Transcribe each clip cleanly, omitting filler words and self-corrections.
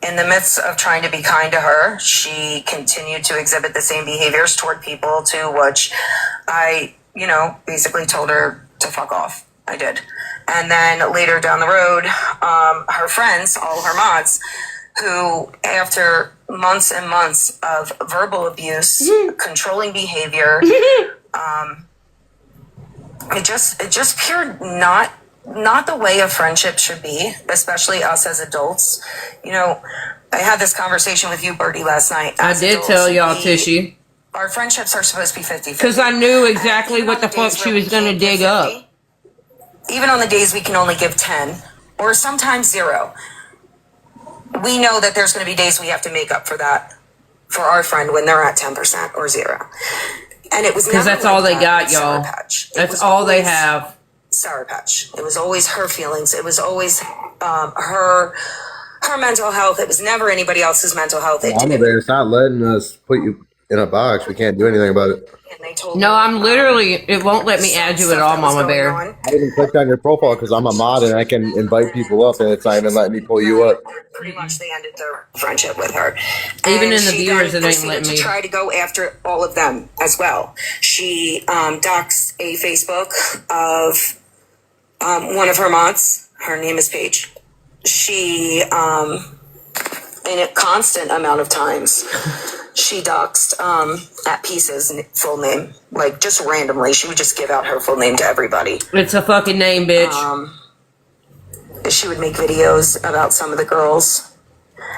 in the midst of trying to be kind to her, she continued to exhibit the same behaviors toward people to which I, basically told her to fuck off. I did. And then later down the road, her friends, all her mods, who after months and months of verbal abuse, controlling behavior, it just pure not the way a friendship should be, especially us as adults. I had this conversation with you, Birdie, last night. I did tell y'all, Tishy. Our friendships are supposed to be 50-50. Because I knew exactly what the fuck she was going to dig up. Even on the days we can only give 10, or sometimes 0, we know that there's going to be days we have to make up for that for our friend when they're at 10% or 0. And it was because that's all they got, y'all. That's all they have. Sour Patch. It was always her feelings. It was always her mental health. It was never anybody else's mental health. Mama Bear, it's not letting us put you in a box. We can't do anything about it. And they told no, me, I'm literally, it won't let me add you at all, Mama Bear. I even clicked on your profile because I'm a mod and I can invite people up, and it's not even letting me pull you up. Pretty much they ended their friendship with her. Even in the viewers, it ain't letting me. To try to go after all of them as well. She doxed a Facebook of one of her mods. Her name is Paige. She, in a constant amount of times, she doxed at Pieces full name, like just randomly. She would just give out her full name to everybody. It's a fucking name, bitch. She would make videos about some of the girls.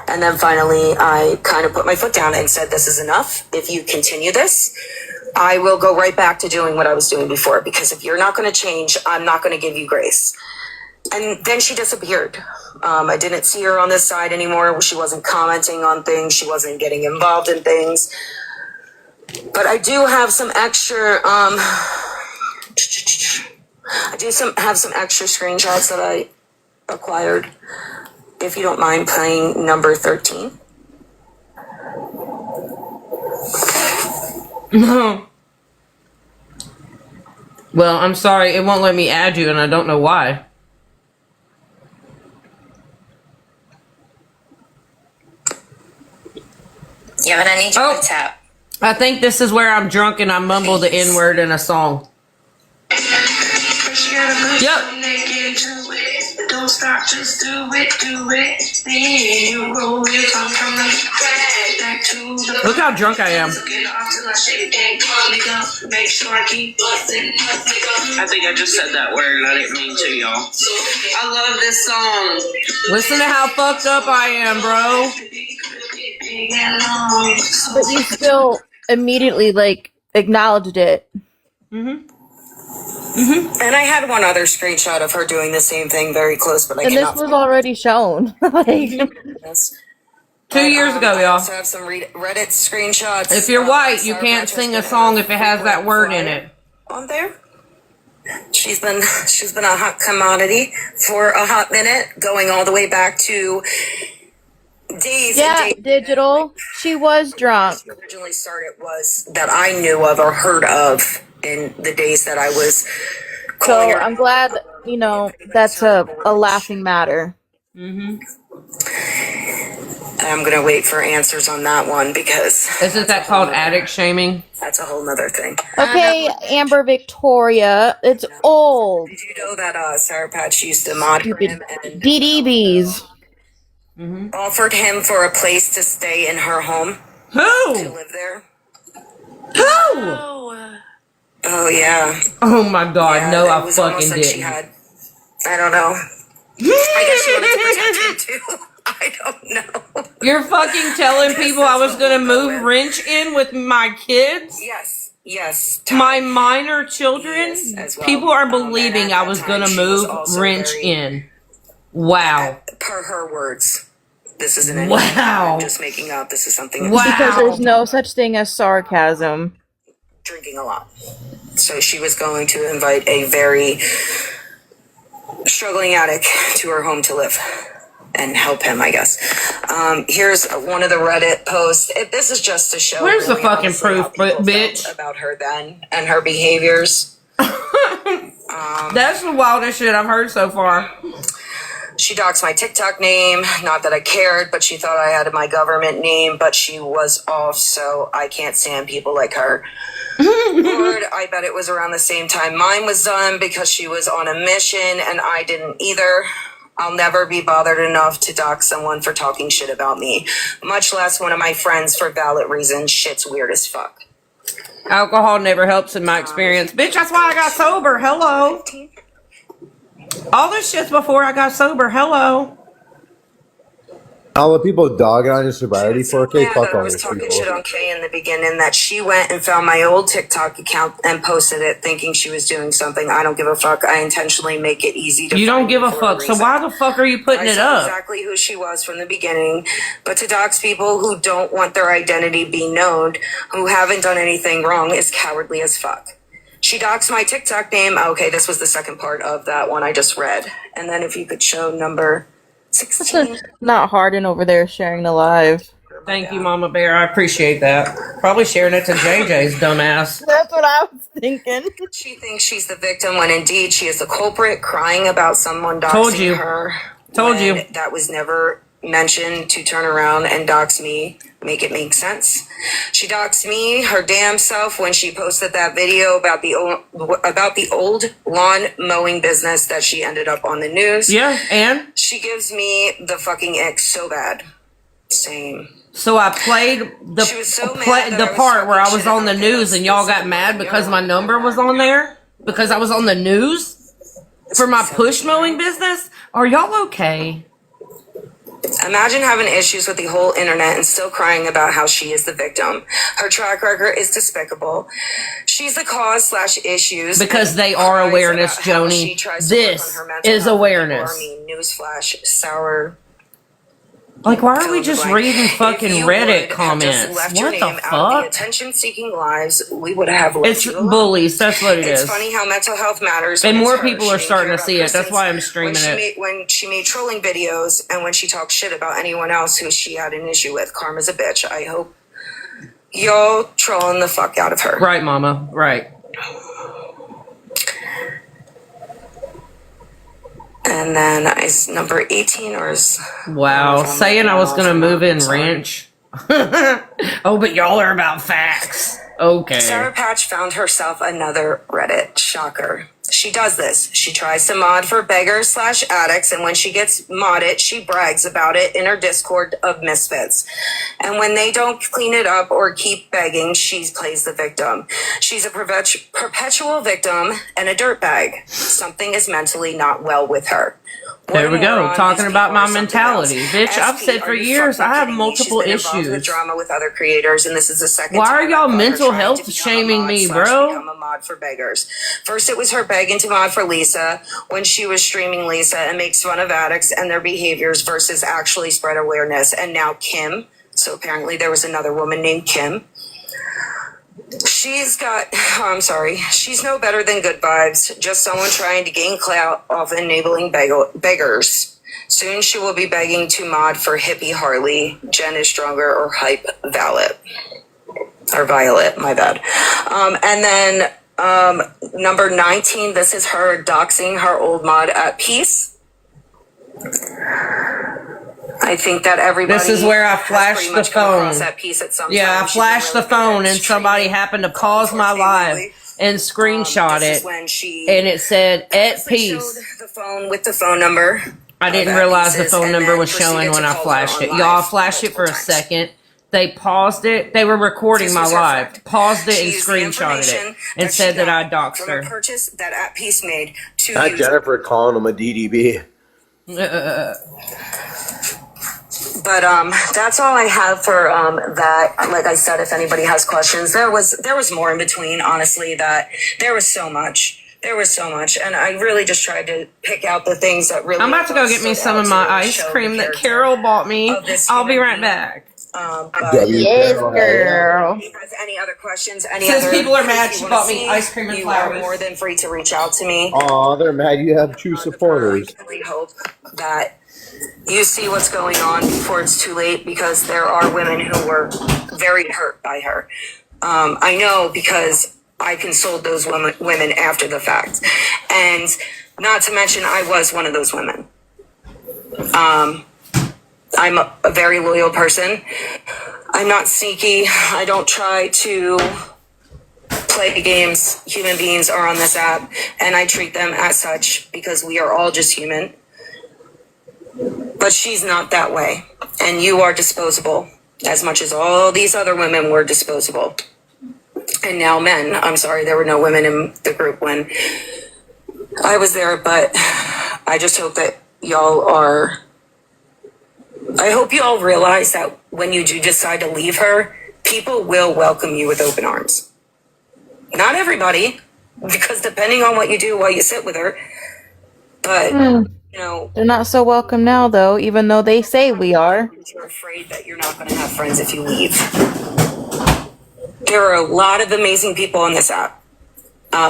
And then finally, I kind of put my foot down and said, this is enough. If you continue this, I will go right back to doing what I was doing before. Because if you're not going to change, I'm not going to give you grace. And then she disappeared. I didn't see her on this side anymore. She wasn't commenting on things. She wasn't getting involved in things. But I do have some extra, have some extra screenshots that I acquired. If you don't mind playing number 13. No. Well, I'm sorry. It won't let me add you, and I don't know why. Yeah, but I need you to tap. I think this is where I'm drunk and I mumble the N-word in a song. Yep. Don't stop, just do it. Then you roll your tongue from the back to the. Look how drunk I am. I think I just said that word and I didn't mean to, y'all. I love this song. Listen to how fucked up I am, bro. But you still immediately acknowledged it. And I had one other screenshot of her doing the same thing very close, but I and cannot. This was already shown. 2 years ago, y'all. I also have some Reddit screenshots. If you're white, you can't sing a song if it has that word in it. On there. She's been a hot commodity for a hot minute, going all the way back to days. Yeah, and days. Digital. She was drunk. What originally started was that I knew of or heard of in the days that I was calling her. I'm glad, that's a laughing matter. Mm-hmm. I'm going to wait for answers on that one because... Isn't that called addict shaming? That's a whole nother thing. Okay, Amber Victoria. It's old. Did you know that Sour Patch used to mod for him and DDBs. offered him for a place to stay in her home? Who? To live there? Who? Oh, yeah. Oh my god, Yeah, no, it I was fucking almost like didn't. she had, I don't know. I guess she wanted to protect him too. I don't know. You're fucking telling people I was gonna move Wrench in with my kids? Yes. My minor children? Yes, as well. People are And believing at I that was time, gonna she move was also Wrench very- in. Wow. Per her words. This isn't anything Wow. I'm just making up. This is something. Wow. Because there's no such thing as sarcasm. Drinking a lot. So she was going to invite a very struggling addict to her home to live and help him, I guess. Here's one of the Reddit posts. This is just to show. Where's the really fucking honestly proof, how people bitch? felt about her then and her behaviors. That's the wildest shit I've heard so far. She doxed my TikTok name. Not that I cared, but she thought I had my government name, but she was off, so I can't stand people like her. Lord, I bet it was around the same time mine was done because she was on a mission and I didn't either. I'll never be bothered enough to dox someone for talking shit about me, much less one of my friends for valid reasons. Shit's weird as fuck. Alcohol never helps in my experience. Bitch, that's why I got sober. Hello. All this shit's before I got sober. Hello. All the people dogging on your sobriety, So 4K, mad fuck that I all was these talking people. shit on Kay in the beginning that she went and found my old TikTok account and posted it thinking she was doing something. I don't give a fuck. I intentionally make it easy to You don't find give a for fuck. So reason. why the fuck are you putting I it saw up? exactly who she was from the beginning, but to dox people who don't want their identity be known, who haven't done anything wrong, is cowardly as fuck. She doxed my TikTok name. Okay, this was the second part of that one I just read. And then if you could show number 16. Not Harden over there sharing the live. Thank you, Mama Bear. I appreciate that. Probably sharing it to JJ's dumbass. That's what I was thinking. She thinks she's the victim when indeed she is the culprit, crying about someone doxing Told you. her. Told when you. That was never mentioned to turn around and dox me. Make it make sense. She doxed me, her damn self, when she posted that video about the old lawn mowing business that she ended up on the news. Yeah, and? She gives me the fucking ick so bad. Same. So I played the She was so mad that I was part where I talking was shit on the about news this. and y'all got mad because my number was on there? Because I was on the news? For my push mowing business? Are y'all okay? Imagine having issues with the whole internet and still crying about how she is the victim. Her track record is despicable. She's the cause/issues. Because they are awareness, Joni. This is awareness. Newsflash, sour. Like, why are we just reading fucking Reddit comments? What What the the fuck? Attention-seeking lives, we would have left It's you alone. bullies. That's what it It's is. funny how mental health matters. And when more it's her. people She are didn't starting care to about see it. That's persons. why I'm streaming it. When she made trolling videos and when she talked shit about anyone else who she had an issue with. Karma's a bitch. I hope y'all trolling the fuck out of her. Right, Mama. Right. And then is number 18 or is... Wow. Saying I was going to move in ranch. Oh, but y'all are about facts. Okay. Sarah Patch found herself another Reddit. Shocker. She does this. She tries to mod for beggars/addicts, and when she gets modded, she brags about it in her Discord of misfits. And when they don't clean it up or keep begging, she plays the victim. She's a perpetual victim and a dirtbag. Something is mentally not well with her. There we go. Moron, Talking these about people my are something mentality. else. Bitch, I've SP, said for are you years fucking I have kidding me? She's multiple been involved with issues. drama with other creators, and this is the second Why time are I've y'all caught her mental trying health to become a shaming me, mod/become bro? a mod for beggars. First, it was her begging to mod for Lisa when she was streaming Lisa and makes fun of addicts and their behaviors versus actually spread awareness. And now Kim. So apparently there was another woman named Kim. She's no better than good vibes, just someone trying to gain clout off enabling beggars. Soon she will be begging to mod for Hippie Harley, Jen is Stronger, or Hype Violet. Or Violet, my bad. And then number 19, this is her doxing her old mod at Peace. I think that everybody. This is where I has flashed pretty the much come across phone. that Peace at some Yeah, time. I She's been flashed the really good at phone and somebody streaming happened to pause my Caughtin4K live lately. and screenshot This is it. when she And it said, at purposely peace. showed the phone with the phone number. I didn't of at realize the Peace's phone and number then was showing proceeded when to I call her flashed on it. Y'all, I live flashed it for a multiple times. second. They paused it. They were recording This my was her live. friend. Paused it She and used the screenshotted information it. And she said that I got doxed from a her. purchase that at Peace made to Not use. Jennifer calling him a DDB. But that's all I have for that. Like I said, if anybody has questions, there was more in between. Honestly, that there was so much. There was so much, and I really just tried to pick out the things that really. I'm about to go get me some of my ice cream that Carol bought me. I'll be right back. But Yes, girl. if you have any other questions, any Since other people are mad, things she you bought wanna me see, ice cream and you flowers. are more than free to reach out to me. Aw, they're mad you have true supporters. I really hope that you see what's going on before it's too late, because there are women who were very hurt by her. I know because I consoled those women after the fact. And not to mention, I was one of those women. I'm a very loyal person. I'm not sneaky. I don't try to play games. Human beings are on this app, and I treat them as such because we are all just human. But she's not that way, and you are disposable as much as all these other women were disposable. And now men. I'm sorry, there were no women in the group when I was there, but I just hope that y'all are... I hope you all realize that when you do decide to leave her, people will welcome you with open arms. Not everybody, because depending on what you do while you sit with her, but, you know... They're not so welcome now, though, even though they say we are. You're afraid that you're not going to have friends if you leave. There are a lot of amazing people on this app.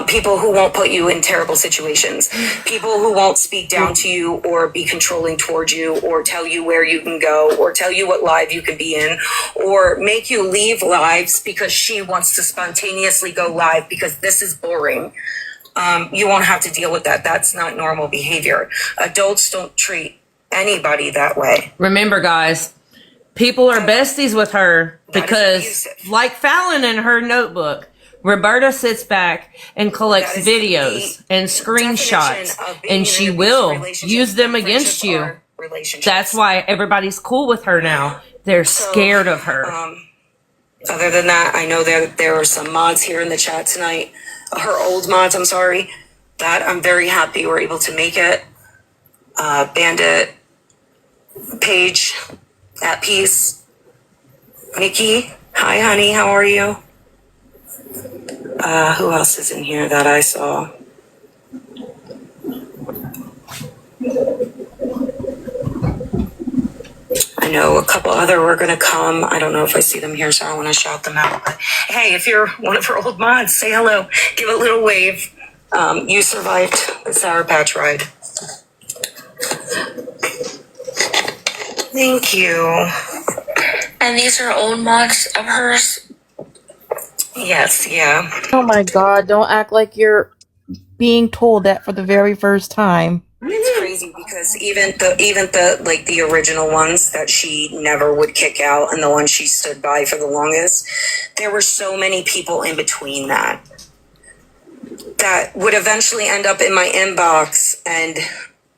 People who won't put you in terrible situations. People who won't speak down to you or be controlling towards you or tell you where you can go or tell you what live you can be in or make you leave lives because she wants to spontaneously go live because this is boring. You won't have to deal with that. That's not normal behavior. Adults don't treat anybody that way. Remember, guys, people are besties with her because, like Fallon in her notebook, Roberta sits back and collects videos and screenshots, and she will use them against you. That's why everybody's cool with her now. They're scared of her. Other than that, I know there are some mods here in the chat tonight. Her old mods, I'm sorry. That I'm very happy we're able to make it. Bandit, Paige, at peace. Nikki, hi honey, how are you? Who else is in here that I saw? I know a couple other were going to come. I don't know if I see them here, so I want to shout them out. But hey, if you're one of our old mods, say hello. Give a little wave. You survived the Sour Patch ride. Thank you. And these are old mods of hers? Yes, yeah. Oh my god, don't act like you're being told that for the very first time. It's crazy because even the original ones that she never would kick out and the ones she stood by for the longest, there were so many people in between that would eventually end up in my inbox, and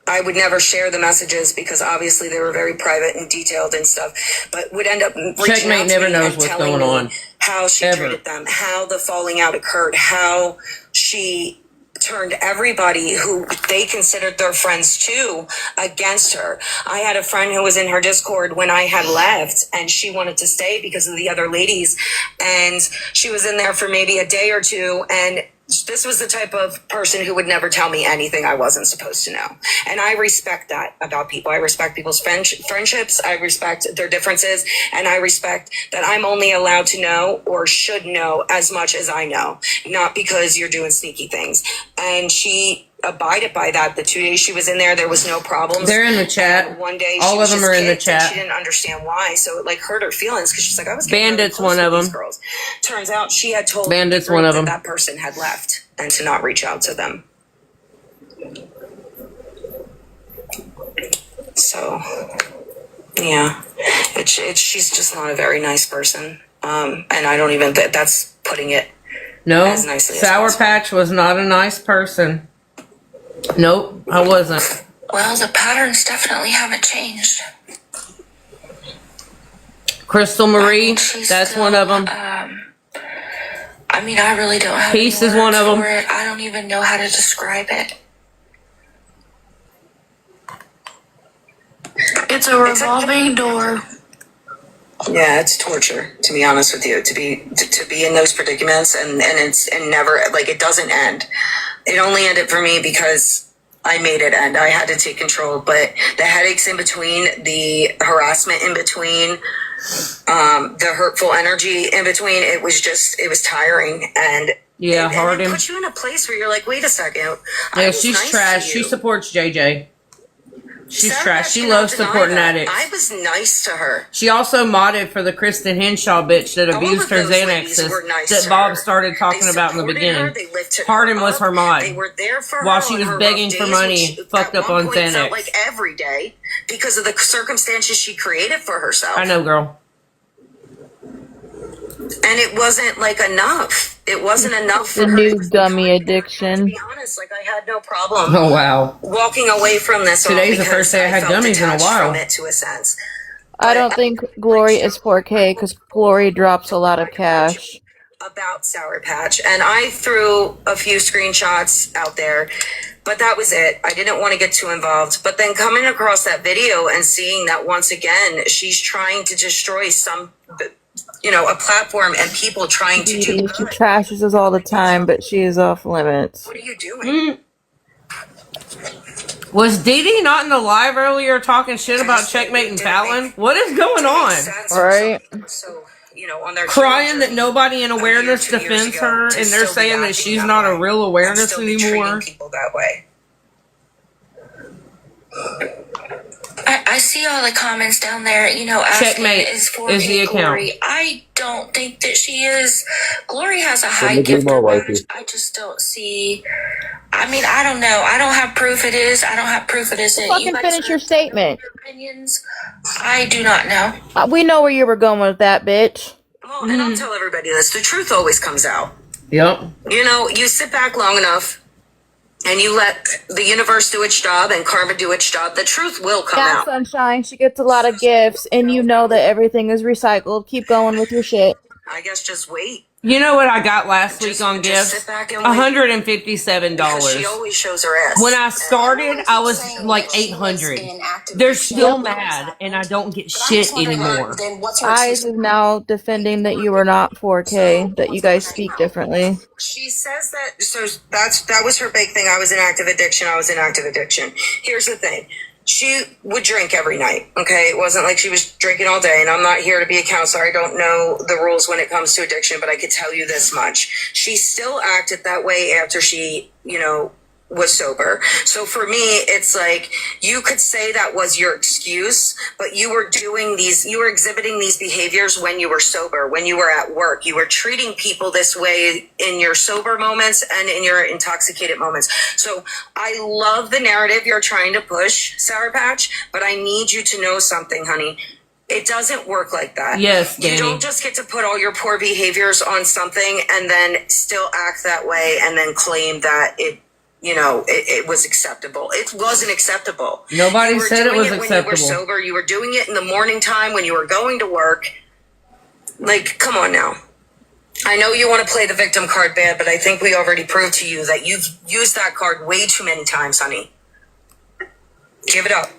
I would never share the messages because obviously they were very private and detailed and stuff, but would end up reaching Checkmate out to never me knows and what's telling going me on. how she Ever. treated them, how the falling out occurred, how she turned everybody who they considered their friends too against her. I had a friend who was in her Discord when I had left, and she wanted to stay because of the other ladies, and she was in there for maybe a day or two, and this was the type of person who would never tell me anything I wasn't supposed to know. And I respect that about people. I respect people's friendships. I respect their differences. And I respect that I'm only allowed to know or should know as much as I know, not because you're doing sneaky things. And she abided by that. The 2 days she was in there was no problems. They're in the chat. And one day all she was of them just are in the kicked, and chat. she didn't understand why, so it like hurt her feelings because she's like, I was getting Bandit's really close one of with these them. girls. Turns out she had told Bandit's the group one of them. that person had left and to not reach out to them. So yeah, she's just not a very nice person, and I don't even that's putting it No, as nicely as Sour possible. Patch was not a nice person. Nope, I wasn't. Well, the patterns definitely haven't changed. Crystal Marie, She's that's still, one of them. I mean, I really don't have Peace any is one of words them. for it. I don't even know how to describe it. It's a revolving door. Yeah, it's torture, to be honest with you, to be in those predicaments and never, like, it doesn't end. It only ended for me because I made it end. I had to take control, but the headaches in between, the harassment in between, the hurtful energy in between, it was tiring, and Yeah, and it Hardin. puts you in a place where you're like, wait a second. Yeah, was she's nice to trash. you. She supports JJ. She's Sarah trash. She cannot loves deny supporting that. addicts. I was nice to her. She also modded for the Kristen Henshaw bitch that All abused of her those ladies Xanaxes were nice that to Bob her. started talking They about in the supported beginning. her, they lifted Hardin her was up, her mod. They were there for her While she on was her begging rough for days, money, which fucked at up one on point felt Xanax. like every day. because of the circumstances she created for herself. I know, girl. And it wasn't like enough. It wasn't enough for The her. new gummy To addiction. be honest, like I had no problem Oh, wow. walking away from this. Today's the first day I had felt gummies in a detached while. From it to a sense. I don't think Glory is 4K because Glory drops a lot of cash. About Sour Patch, and I threw a few screenshots out there, but that was it. I didn't want to get too involved. But then coming across that video and seeing that once again she's trying to destroy some, a platform and people trying to do She good. trashes us all the time, but she is off limits. What are you doing? Was Dee Dee not in the live earlier talking shit about Checkmate and Fallon? What is going on? Right. So, on their Crying that nobody in awareness year, 2 years defends ago, her, to and they're still be saying that acting she's that not a way real and awareness still be treating anymore. people that way. I see all the comments down there, asking Checkmate is 4K is the account. Glory. I don't think that she is. Glory has a high me do gift more, awareness. wifey. I just don't see. I mean, I don't know. I don't have proof it is. I don't have proof it isn't. Fucking guys finish your have statement. your opinions. I do not know. We know where you were going with that, bitch. Well, and I'll tell everybody this. The truth always comes out. Yep. You sit back long enough and you let the universe do its job and karma do its job, the truth will come Yeah, out. Sunshine. She gets a lot of gifts, and you know that everything is recycled. Keep going with your shit. I guess just wait. You know what I got last week on Just gifts? sit back and wait. $157. Because she always shows her ass. When I started, I was like 800. They're still mad, and I don't get shit anymore. Then what's her Eyes is now defending that you are not 4K, that you guys speak differently. She says that, so that was her big thing. I was in active addiction. Here's the thing. She would drink every night, okay? It wasn't like she was drinking all day, and I'm not here to be a counselor. I don't know the rules when it comes to addiction, but I could tell you this much. She still acted that way after she, was sober. So for me, it's like you could say that was your excuse, but you were exhibiting these behaviors when you were sober, when you were at work. You were treating people this way in your sober moments and in your intoxicated moments. So I love the narrative you're trying to push, Sour Patch, but I need you to know something, honey. It doesn't work like that. Yes, Danny. You don't just get to put all your poor behaviors on something and then still act that way and then claim that it was acceptable. It wasn't acceptable. Nobody You were said it doing was when acceptable. you were sober. You were doing it in the morning time when you were going to work. Like, come on now. I know you want to play the victim card bad, but I think we already proved to you that you've used that card way too many times, honey. Give it up.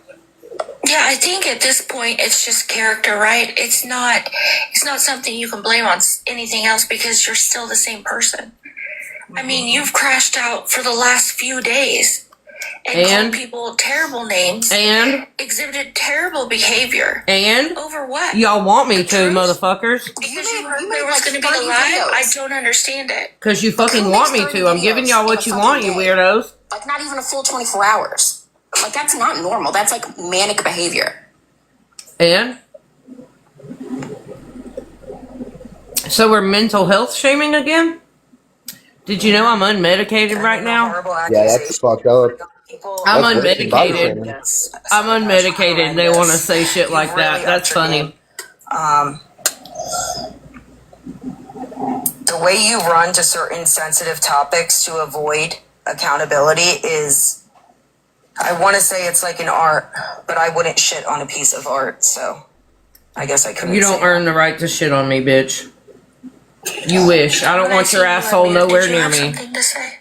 Yeah, I think at this point it's just character, right? It's not something you can blame on anything else because you're still the same person. I mean, you've crashed out for the last few days and called people terrible names And exhibited terrible behavior. Over what? y'all want me to, truth? motherfuckers. Because you heard you there made, was like, going to be 30 the live? videos. I don't understand it. Because you fucking Who want makes me 30 to. I'm giving y'all videos what in you a want, you fucking day? weirdos. Like, not even a full 24 hours. Like, that's not normal. That's like manic behavior. And? So we're mental health shaming again? Did you know I'm unmedicated right now? Yeah, that's fucked up. I'm That's worse than body unmedicated. shaming. I'm unmedicated. They want to say shit like that. That's funny. The way you run to certain sensitive topics to avoid accountability is, I want to say it's like an art, but I wouldn't shit on a piece of art, so I guess I couldn't. You don't say earn the right to shit on me, bitch. You wish. I don't want your When I see you, asshole Amir, nowhere did you near have me. something to say?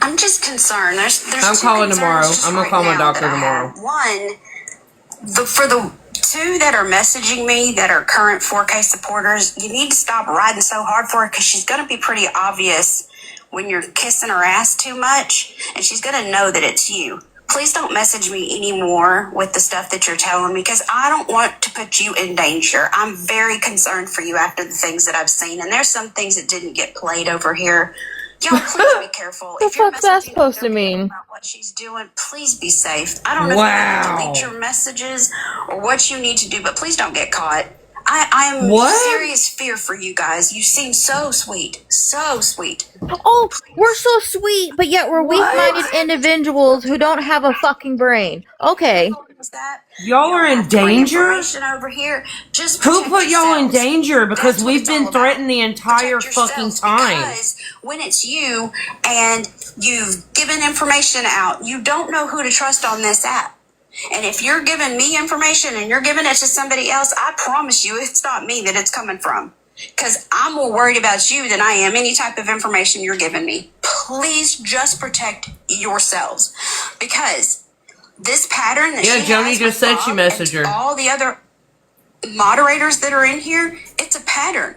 I'm just concerned. There's I'm two calling concerns tomorrow. just I'm gonna right call my now doctor that I tomorrow. have. One, for the two that are messaging me that are current 4K supporters, you need to stop riding so hard for her because she's going to be pretty obvious when you're kissing her ass too much, and she's going to know that it's you. Please don't message me anymore with the stuff that you're telling me because I don't want to put you in danger. I'm very concerned for you after the things that I've seen, and there's some things that didn't get played over here. Y'all, please be careful. The If you're fuck's that messaging supposed to other people mean? about what she's doing, please be safe. I don't know if you Wow. need to delete your messages or what you need to do, but please don't get caught. I'm What? serious fear for you guys. You seem so sweet. So sweet. Oh, we're so sweet, but yet we're weak-minded individuals who don't have a fucking brain. Okay. Y'all are in danger? Information over here. Just Who protect put y'all in yourselves. danger? Because That's what we've it's been all about. threatened the entire Protect fucking yourselves, time. because when it's you and you've given information out, you don't know who to trust on this app. And if you're giving me information and you're giving it to somebody else, I promise you it's not me that it's coming from. Because I'm more worried about you than I am any type of information you're giving me. Please just protect yourselves. Because this pattern that Yeah, she Joni has just with said she Bob messaged and her. all the other moderators that are in here, it's a pattern.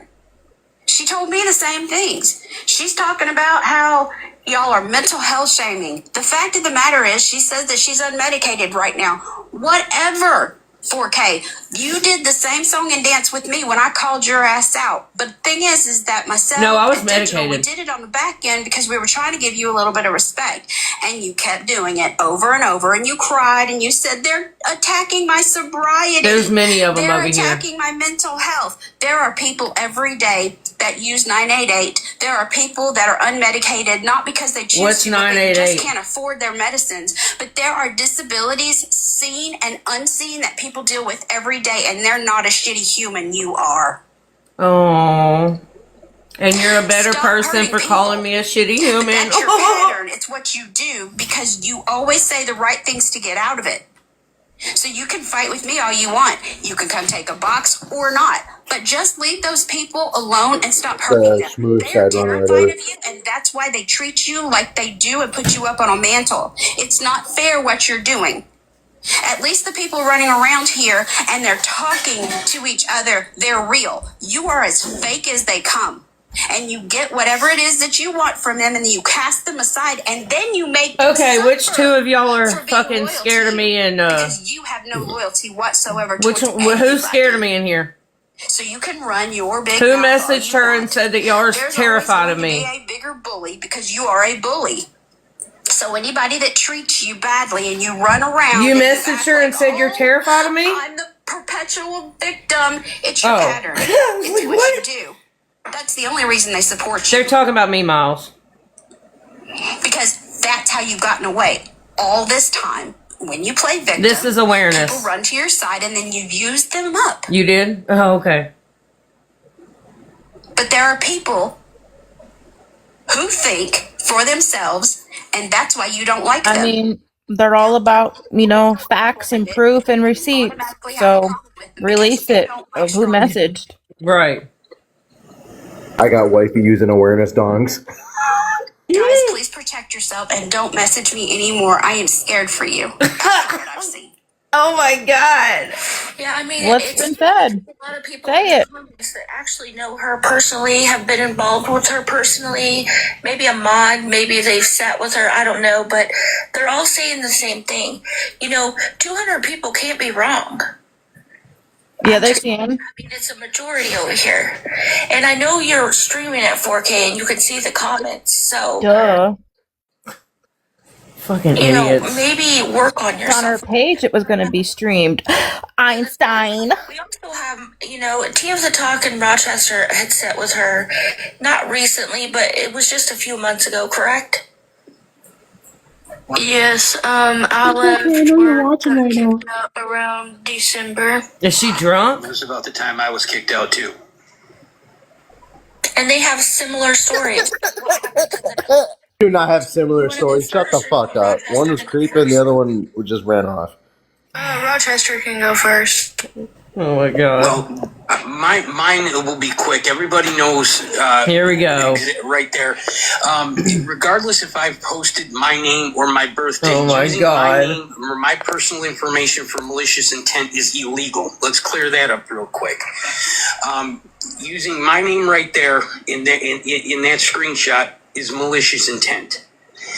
She told me the same things. She's talking about how y'all are mental health shaming. The fact of the matter is, she says that she's unmedicated right now. Whatever, 4K. You did the same song and dance with me when I called your ass out. But the thing is that myself No, I was and Digital, we medicated. did it on the back end because we were trying to give you a little bit of respect. And you kept doing it over and over. And you cried and you said, they're attacking my sobriety. There's many of them They're over here. attacking my mental health. There are people every day that use 988. There are people that are unmedicated, not because they choose What's to, but they 988? just can't afford their medicines. But there are disabilities, seen and unseen, that people deal with every day, and they're not a shitty human. You are. Oh. And you're a better Stop person hurting for people. calling me a shitty human. That's your pattern. It's what you do because you always say the right things to get out of it. So you can fight with me all you want. You can come take a box or not. But just leave those people alone and stop hurting them. Smooth They're side runner terrified there. of you, and that's why they treat you like they do and put you up on a mantle. It's not fair what you're doing. At least the people running around here and they're talking to each other, they're real. You are as fake as they come. And you get whatever it is that you want from them, and then you cast them aside, and then you make them Okay, which suffer two of y'all are for being fucking loyal scared to of me? you, And because you have no loyalty whatsoever which towards one, who's anybody. scared of me in here? So you can run your big Who mouth all messaged you her and want. said that y'all are There's terrified always of going me? to be a bigger bully because you are a bully. So anybody that treats you badly and you run around, You and messaged act her and like, said you're "Oh, terrified of me?" I'm the perpetual victim. It's your Oh. pattern. It's what you do. That's the only reason they support you. They're talking about me, Miles. Because that's how you've gotten away all this time. When you play victim, This is awareness. people run to your side and then you use them up. You did? Oh, okay. But there are people who think for themselves, and that's why you don't like them. I mean, they're all about, facts and proof and receipts. So release it of who messaged. Right. I got wifey using awareness dongs. Guys, please protect yourself and don't message me anymore. I am scared for you. After what I've seen. Oh my God. Yeah, I mean, What's it's been said? a lot of people Say in the it. comments that actually know her personally, have been involved with her personally. Maybe a mod, maybe they've sat with her, I don't know, but they're all saying the same thing. 200 people can't be wrong. Yeah, they can. I mean, it's a majority over here. And I know you're streaming at 4K and you can see the comments, so, Duh. Fucking idiots. maybe work on On yourself. her page, it was going to be streamed. Einstein. We also have, Tea of the Talk in Rochester had sat with her, not recently, but it was just a few months ago, correct? Yes, I left work, got kicked out around December. Is she drunk? It was about the time I was kicked out too. And they have similar stories. What happened to them? Do not have similar stories. Shut the fuck up. One was creeping, the other one just ran off. Rochester can go first. Oh my God. Well, mine will be quick. Everybody knows. Here we go. Right there. Regardless if I've posted my name or my birthday, Oh my using God. my name or my personal information for malicious intent is illegal. Let's clear that up real quick. Using my name right there in that screenshot is malicious intent.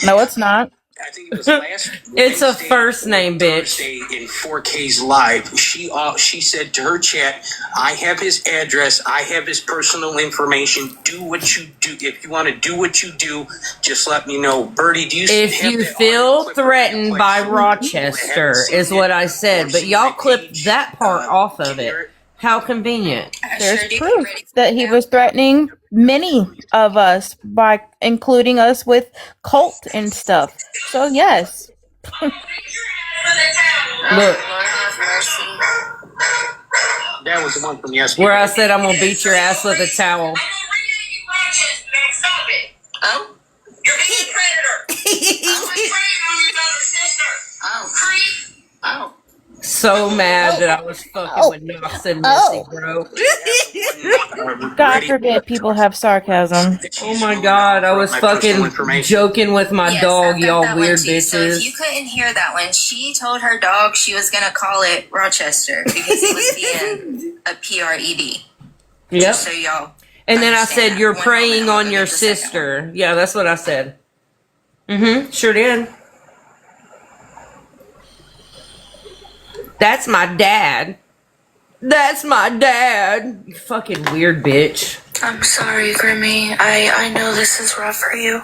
No, it's not. I think it was last It's a Wednesday first name, bitch. Thursday in 4K's live. She said to her chat, "I have his address. I have his personal information. Do what you do. If you want to do what you do, just let me know." Birdie, do you? If have you that feel audio clip threatened replay? by Some people Rochester, haven't seen is it what I or said, but seen y'all my clipped page. that part off of Can you hear it. How convenient. There's proof that he was threatening many of us by including us with cult and stuff. So yes. Look, That was the one from yesterday. where I said I'm gonna beat your ass with a towel. Oh? You're being a predator. Oh. Oh. So mad that I was fucking with Knox and Missy, bro. God forbid people have sarcasm. Oh my god, I was fucking joking with my dog, y'all weird So if you bitches. couldn't hear that one, she told her dog she was gonna call it Rochester because it was being a PRED. Yep. So y'all. And then I understand said, that. you're One preying moment, on your I'll get the second sister. Yeah, that's what I said. Mm-hmm, sure did. That's my dad. That's my dad. You fucking weird bitch. I'm sorry, Grimmy. I know this is rough for you.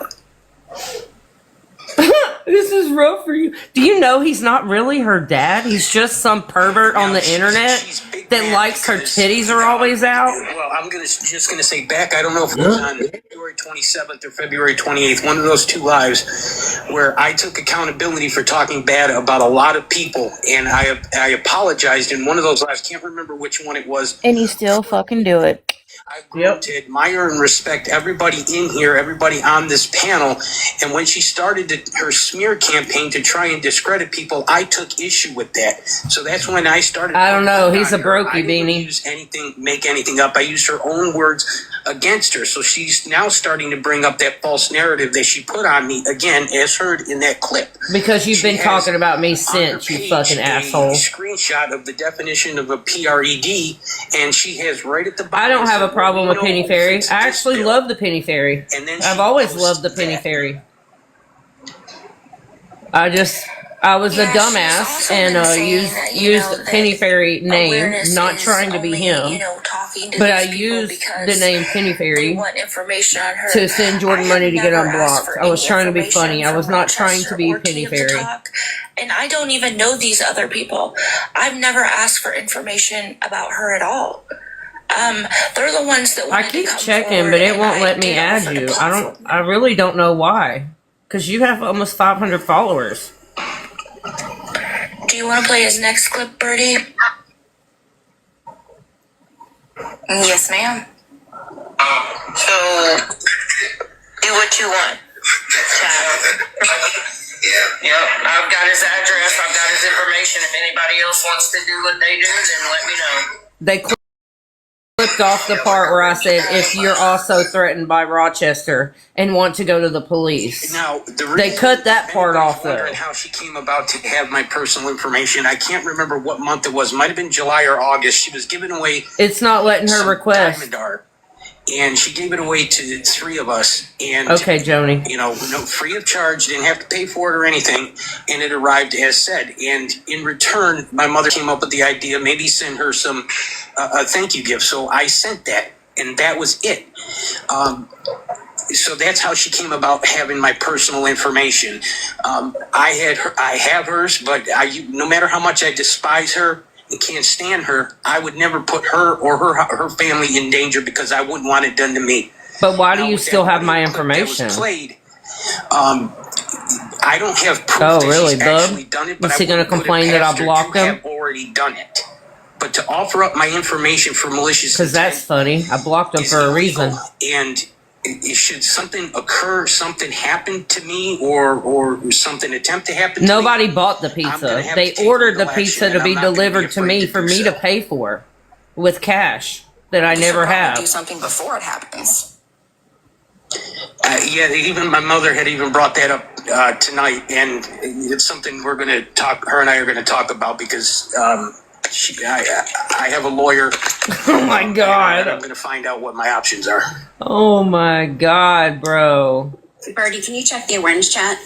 This is rough for you. Do you know he's not really her dad? He's just some pervert on the internet that likes her titties are always out. Well, I'm just gonna say back. I don't know if it was on February 27th or February 28th, one of those two lives, where I took accountability for talking bad about a lot of people, and I apologized in one of those lives. Can't remember which one it was. And you still fucking do it. I grew to admire and respect everybody in here, everybody on this panel. And when she started her smear campaign to try and discredit people, I took issue with that. So that's when I started. I don't know. He's a on her. brokey, I didn't Beanie. use anything, make anything up. I used her own words against her. So she's now starting to bring up that false narrative that she put on me again, as heard in that clip. Because you've She been has talking about me on her since, you page fucking a asshole. screenshot of the definition of a PRED, and she has right at the bottom. I don't have a problem with Penny Fairy. It's I actually this love the Penny Fairy. And then I've she always posts loved the Penny that. Fairy. I was a Yeah, she's dumbass also and been saying used that, you know, the that Penny Fairy name, awareness not is trying to be only, him. you know, talking to But I these people used because the name Penny they Fairy want information on her. to send Jordan I money have to get never asked unblocked. for I was any trying to be information funny. I was from not trying to Rochester be or Penny Team to Fairy. Talk, and I don't even know these other people. I've never asked for information about her at all. They're the ones that I wanted to keep come checking, forward, but it and won't I let me did add offer to you. platform. I really don't know why. Because you have almost 500 followers. Do you want to play his next clip, Birdie? Yes, ma'am. So, do what you want. Yep, I've got his address. I've got his information. If anybody else wants to do what they do, then let me know. They clipped off the part where I said, if you're also threatened by Rochester and want to go to the police. Now, the They reason cut that part anybody's off, though. wondering how she came about to have my personal information. I can't remember what month it was. Might have been July or August. She was giving away It's not letting her some request. diamond art, and she gave it away to three of us. And Okay, Joni. you know, no, free of charge, didn't have to pay for it or anything, and it arrived as said. And in return, my mother came up with the idea, maybe send her some a thank you gift. So I sent that, and that was it. So that's how she came about having my personal information. I have hers, but no matter how much I despise her and can't stand her, I would never put her or her family in danger because I wouldn't want it done to me. But why do Now, you with still that have my audio clip that was information? played, I don't have proof Oh, that really, she's bub? actually done it, but Is he I gonna wouldn't put it complain that I past her blocked to him? have already done it. But to offer up my information for malicious Because that's intent funny. I blocked him is for a illegal. reason. And should something occur, something happen to me, or something attempt to happen to Nobody me, bought the I'm pizza. gonna have They to take ordered the legal pizza action, to and be I'm not gonna be delivered to afraid me to for do me to so. pay for with cash that I You should never probably have. do something before it happens. Yeah, even my mother had even brought that up tonight, and it's something we're going to talk. Her and I are going to talk about because I have a lawyer. Oh my And god. I'm going to find out what my options are. Oh my god, bro. Birdie, can you check the awareness chat?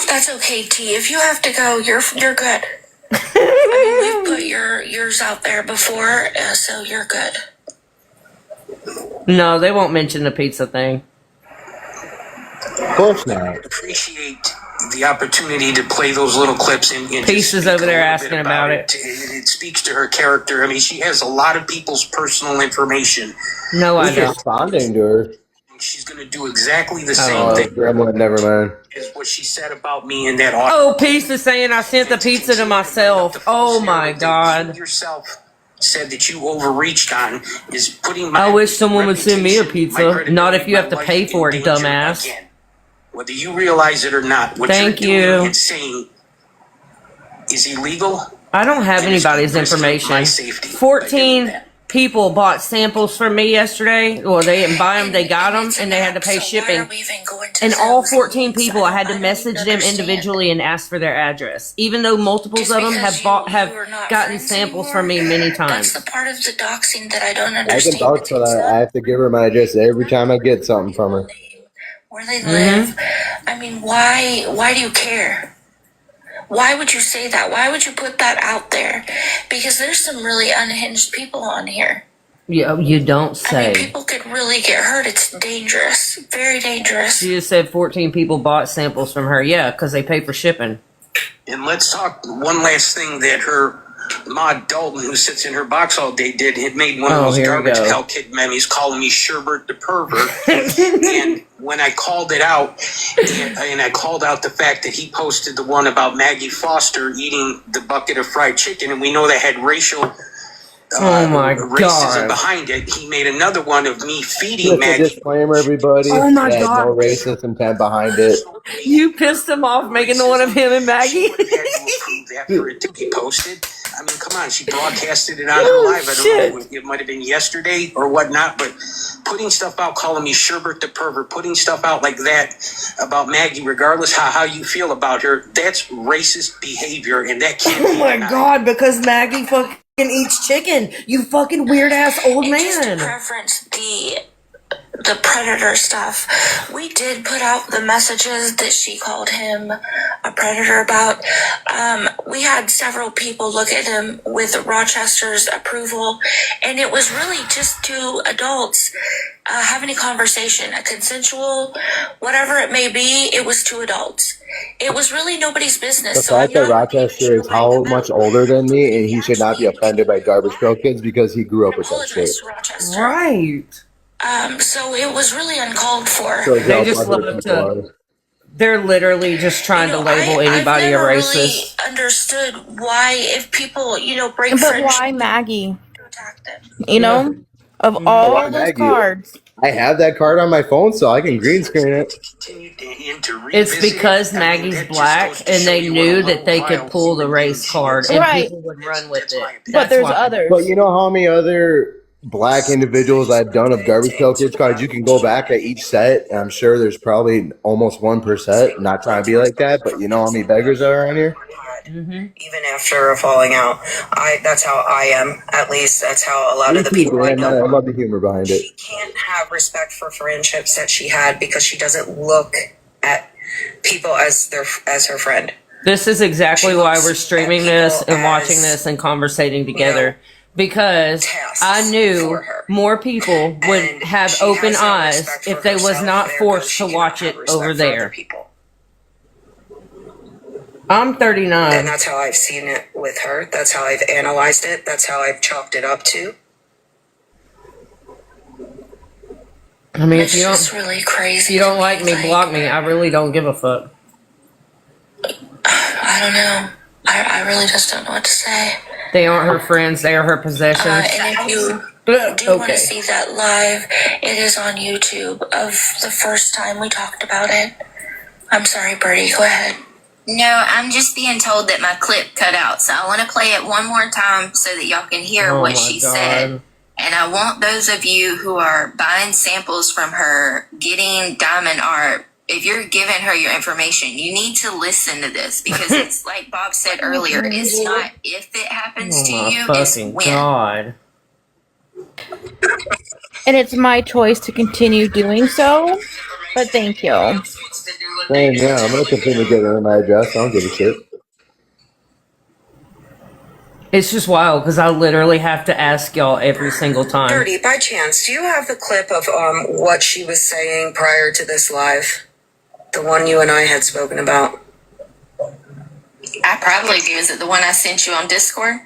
That's okay, T. If you have to go, you're good. I mean, we've put yours out there before, so you're good. No, they won't mention the pizza thing. Of course not. Appreciate the opportunity to play those little clips and Pieces just over there speak a asking little bit about it. It speaks to her character. I mean, she has a lot of people's personal information. No, I Who's don't. responding to her? She's going to do exactly the same Oh, thing Gremlin, never mind. as what she said about me in that audio. Oh, Peace is saying I sent the pizza to myself. Oh my God. Yourself said that you overreached on is putting my I wish someone would send me a reputation, pizza. my credibility, Not if you my have to life pay in for it, danger dumbass. again. Whether you realize it or not, what Thank you're doing you. and saying is illegal. I don't have And it's anybody's risking my information. safety by doing 14 that. people bought samples from me yesterday. Well, they didn't buy them, they got them, and they had to pay shipping. And all 14 people, I had to message them individually and ask for their address, even though multiples of them have gotten samples from me many times. That's the part of the doxing that I don't I understand. can vouch for that. I have to give her my address every time I get something from her. Where they live. I mean, why do you care? Why would you say that? Why would you put that out there? Because there's some really unhinged people on here. Yeah, you don't I say. mean, people could really get hurt. It's dangerous. Very dangerous. She just said 14 people bought samples from her. Yeah, because they pay for shipping. And let's talk one last thing that her Maud Dalton, who sits in her box all day, did. It made one of those here we garbage go. Hell Kid memes calling me Sherbert the pervert. And when I called it out, and I called out the fact that he posted the one about Maggie Foster eating the bucket of fried chicken, and we know that had racial Oh my racism God. behind it. He made another one of me feeding Just a Maggie. disclaimer, everybody. Oh my There's God. no racist intent behind it. You pissed him off making the one of him and Maggie? She would have had to approve that for it to be posted. I mean, come on, she broadcasted it on her Oh, live. I don't know, it might have been yesterday or whatnot, but putting stuff out, calling me Sherbert the pervert, putting stuff out like that about Maggie, regardless how you feel about her, that's racist behavior, and that can't Oh be my denied. God, because Maggie fucking eats chicken. You fucking weird ass old And just to man. preference the predator stuff, we did put out the messages that she called him a predator about. We had several people look at him with Rochester's approval, and it was really just two adults having a conversation, a consensual, whatever it may be. It was two adults. It was really nobody's business. The So I'm fact that not Rochester is how much older than me, and he should not be offended by Garbage Pail Kids because he grew up with that shit. apologize to Rochester. Right. So it was really uncalled for. Shows They how just butthurt love people to- are. They're literally just trying to label anybody I've a never racist. really understood why, if people, break But friendship, why Maggie? to attack them. You know, of Why all those Maggie? cards. I have that card on my phone, so I can green screen it. It's because Maggie's black and they knew that they could pull the race card and Right. people would run with it. But That's there's why. others. But you know how many other black individuals I've done of Garbage Pail Kids cards? You can go back at each set, and I'm sure there's probably almost 1%. Not trying to be like that, but you know how many beggars are around here? Even after a falling out. That's how I am. At least that's how a lot Me of the too, people I man. I know. love the humor behind it. She can't have respect for friendships that she had because she doesn't look at people as her friend. This is exactly She why looks we're at streaming people this and watching as, this and conversating together. Because tasks I knew for her. more people would And have she open has no eyes respect for if they was herself not there, forced but she to watch cannot it have respect over for other there. people. I'm And 39. that's how I've seen it with her. That's how I've analyzed it. That's how I've chalked it up to. I mean, It's if just really crazy. if you don't like me, block me. I really don't give a fuck. I don't know. I really just don't know what to say. They aren't her friends. They are her possessions. And if you do want to Okay. see that live, it is on YouTube of the first time we talked about it. I'm sorry, Birdie. Go ahead. No, I'm just being told that my clip cut out. So I want to play it one more time so that y'all can hear Oh what my she God. said. And I want those of you who are buying samples from her, getting diamond art, if you're giving her your information, you need to listen to this because it's like Bob said earlier, it's not if it happens Oh to my you, it's fucking when. God. And it's my choice to continue doing so. But thank you. Same, yeah, I'm gonna continue to get her my address. I don't give a shit. It's just wild because I literally have to ask y'all every single time. Dirty, by chance, do you have the clip of what she was saying prior to this live? The one you and I had spoken about. I probably do. Is it the one I sent you on Discord?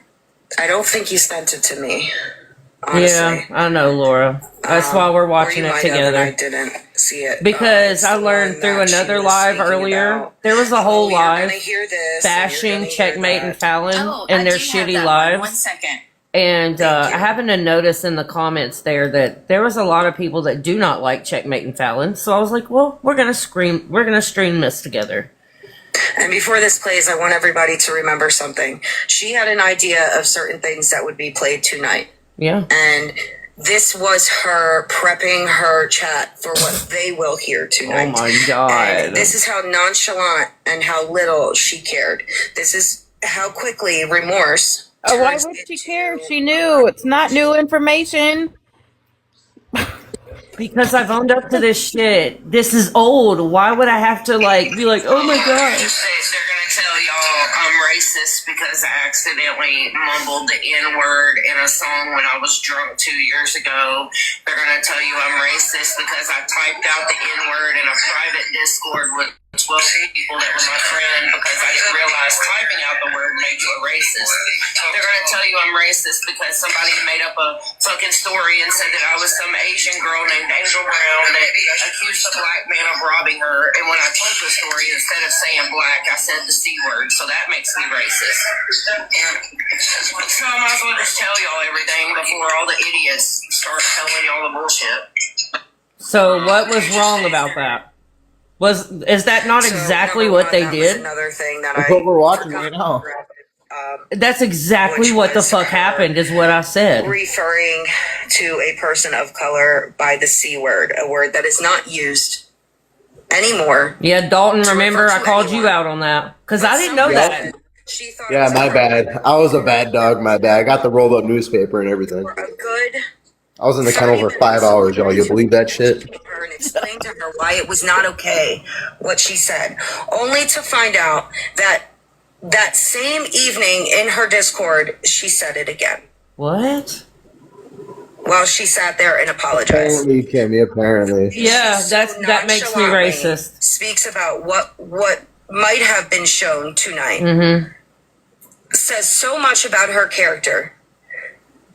I don't think you sent it to me. Honestly. Yeah, I know, Laura. That's why we're watching it together. I didn't see it Because I learned through another live earlier. There was a whole live bashing Checkmate and Fallon and their shitty lives. 1 second. And I happened to notice in the comments there that there was a lot of people that do not like Checkmate and Fallon. So I was like, well, we're gonna stream this together. And before this plays, I want everybody to remember something. She had an idea of certain things that would be played tonight. Yeah. And this was her prepping her chat for what they will hear tonight. Oh my God. And this is how nonchalant and how little she cared. This is how quickly remorse. Oh, why would she care? She knew. It's not new information. Because I've owned up to this shit. This is old. Why would I have to be like, oh my God. They're gonna tell y'all I'm racist because I accidentally mumbled the N-word in a song when I was drunk 2 years ago. They're gonna tell you I'm racist because I typed out the N-word in a private Discord with 12 people that were my friend because I didn't realize typing out the word made you a racist. They're gonna tell you I'm racist because somebody made up a fucking story and said that I was some Asian girl named Angel Brown that accused a black man of robbing her. And when I told the story, instead of saying black, I said the C word. So that makes me racist. And so I might as well just tell y'all everything before all the idiots start telling y'all the bullshit. So what was wrong about that? Is that not exactly what they did? Another thing that That's what we're watching right now. That's exactly what the fuck happened, is what I said. Referring to a person of color by the C word, a word that is not used anymore. Yeah, Dalton, remember I called you out on that because I didn't know that. Yeah, my bad. I was a bad dog. My bad. I got the rolled up newspaper and everything. I was in the kennel for 5 hours, y'all. You believe that shit? And explain to her why it was not okay what she said, only to find out that that same evening in her Discord she said it again. What? While she sat there and apologized. Apparently, Kimmy. Apparently. Yeah, that makes me racist. Speaks about what might have been shown tonight. Mm-hmm. Says so much about her character.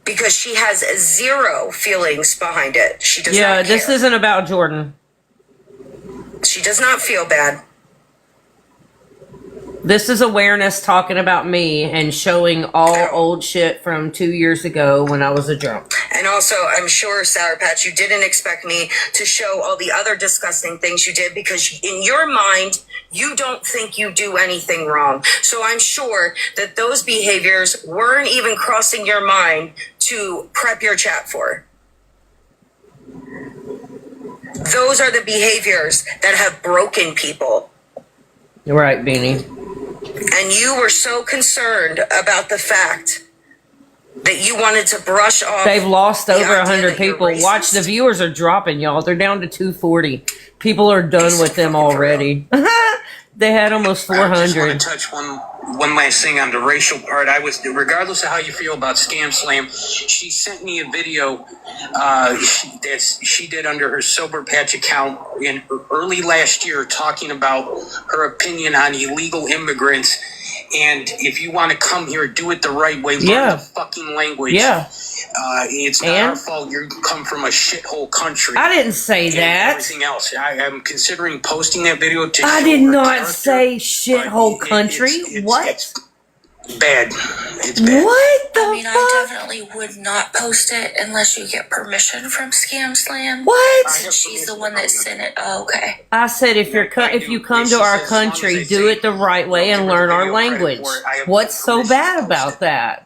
Because she has zero feelings behind it. She does not care. This isn't about Jordan. She does not feel bad. This is awareness talking about me and showing all old shit from 2 years ago when I was a drunk. And also, I'm sure, Sour Patch, you didn't expect me to show all the other disgusting things you did because in your mind, you don't think you do anything wrong. So I'm sure that those behaviors weren't even crossing your mind to prep your chat for. Those are the behaviors that have broken people. You're right, Beanie. And you were so concerned about the fact that you wanted to brush off. They've lost over 100 people. Watch, the viewers are dropping, y'all. They're down to 240. People are done with them already. They had almost 400. I just want to touch one last thing on the racial part. Regardless of how you feel about Scam Slam, she sent me a video that she did under her Sober Patch account in early last year, talking about her opinion on illegal immigrants. And if you want to come here, do it the right way. Learn the fucking language. Yeah. It's not our fault you come from a shithole country. I didn't say that. Everything else. I am considering posting that video to I did not say shithole country. What? It's bad. It's bad. What the fuck? I definitely would not post it unless you get permission from Scam Slam. What? She's the one that sent it. Oh, okay. I said if you come to our country, do it the right way and learn our language. What's so bad about that?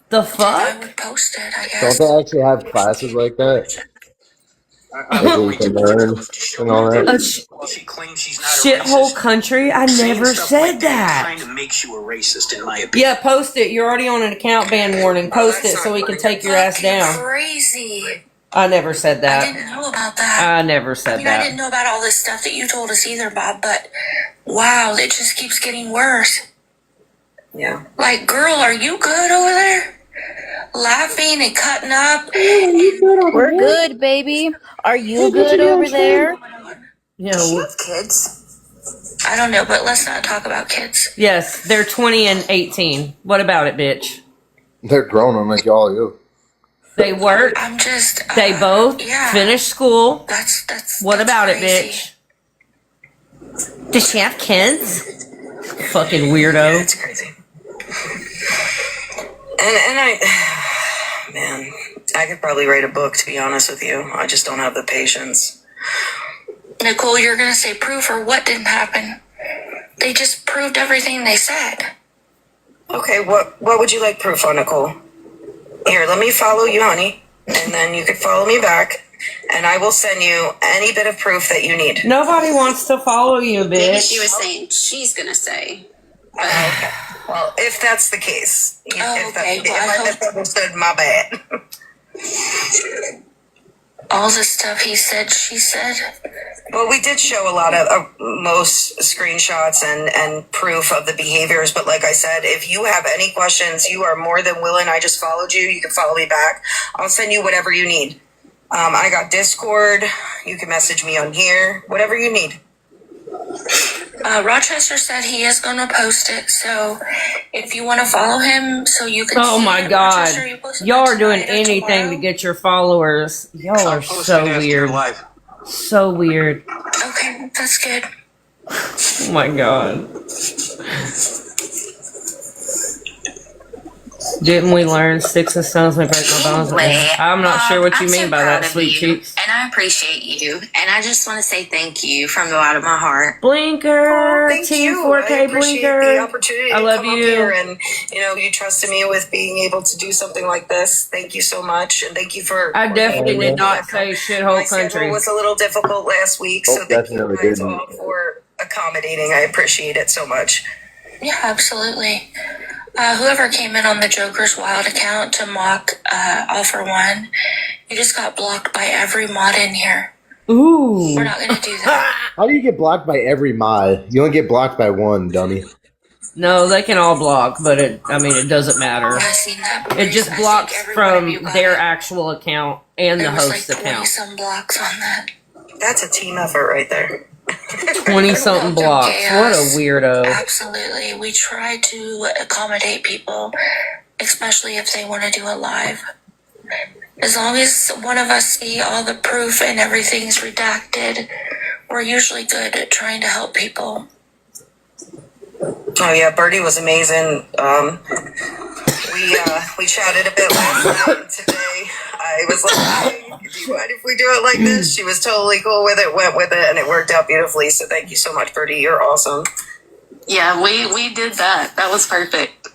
The fuck? I would post it, I guess. Don't they actually have classes like that? Where you can learn and all that? Shithole country? I never said that. Kind of makes you a racist, in my opinion. Yeah, post it. You're already on an account ban warning. Post it so we can take your ass down. Crazy. I never said that. I didn't know about that. I never said that. I didn't know about all this stuff that you told us either, Bob, but wow, it just keeps getting worse. Yeah. Like, girl, are you good over there? Laughing and cutting up. We're good, baby. Are you good over there? You know, With kids. I don't know, but let's not talk about kids. Yes, they're 20 and 18. What about it, bitch? They're grown on like y'all you. They work. I'm just. They both finish school. What about crazy. it, bitch? Does she have kids? Fucking weirdo. Yeah, it's crazy. And man, I could probably write a book, to be honest with you. I just don't have the patience. Nicole, you're gonna say proof or what didn't happen? They just proved everything they said. Okay, what would you like proof on, Nicole? Here, let me follow you, honey, and then you can follow me back, and I will send you any bit of proof that you need. Nobody wants to follow you, bitch. Maybe she was saying she's gonna say. Okay. Well, if that's the case, if I misunderstood, my bad. All the stuff he said, she said. Well, we did show a lot of most screenshots and proof of the behaviors. But like I said, if you have any questions, you are more than willing. I just followed you. You can follow me back. I'll send you whatever you need. I got Discord. You can message me on here. Whatever you need. Rochester said he is going to post it. So if you want to follow him so you can Oh see my it, God. Rochester, you post it Y'all are doing tonight or anything tomorrow. to get your followers. Y'all are so weird. So weird. Okay, that's good. Oh my God. Didn't we learn sticks and stones may break my bones? Anyway, I'm not sure what you I'm mean so by proud that, of sweet you, cheeks. and I appreciate you. And I just want to say thank you from the bottom of my heart. Blinker, Thank Team you. 4K I appreciate Blinker. the opportunity I to love come up you. here and you trusted me with being able to do something like this. Thank you so much, and thank you for. I definitely did not say My shithole schedule country. was a little difficult last week, so thank you Definitely guys didn't. all for accommodating. I appreciate it so much. Yeah, absolutely. Whoever came in on the Joker's Wild account to mock All For One, you just got blocked by every mod in here. Ooh. We're not going to do that. How do you get blocked by every mod? You only get blocked by one, dummy. No, they can all block, but it doesn't matter. I've seen that. It just blocks from their actual account and the There was host like 20 account. some blocks on that. That's a team effort right there. 20-something blocks. What a weirdo. Absolutely. We try to accommodate people, especially if they want to do a live. As long as one of us see all the proof and everything's redacted, we're usually good at trying to help people. Oh yeah, Birdie was amazing. We chatted a bit last night and today. I was like, hey, do you mind if we do it like this? She was totally cool with it, went with it, and it worked out beautifully. So thank you so much, Birdie. You're awesome. Yeah, we did that. That was perfect.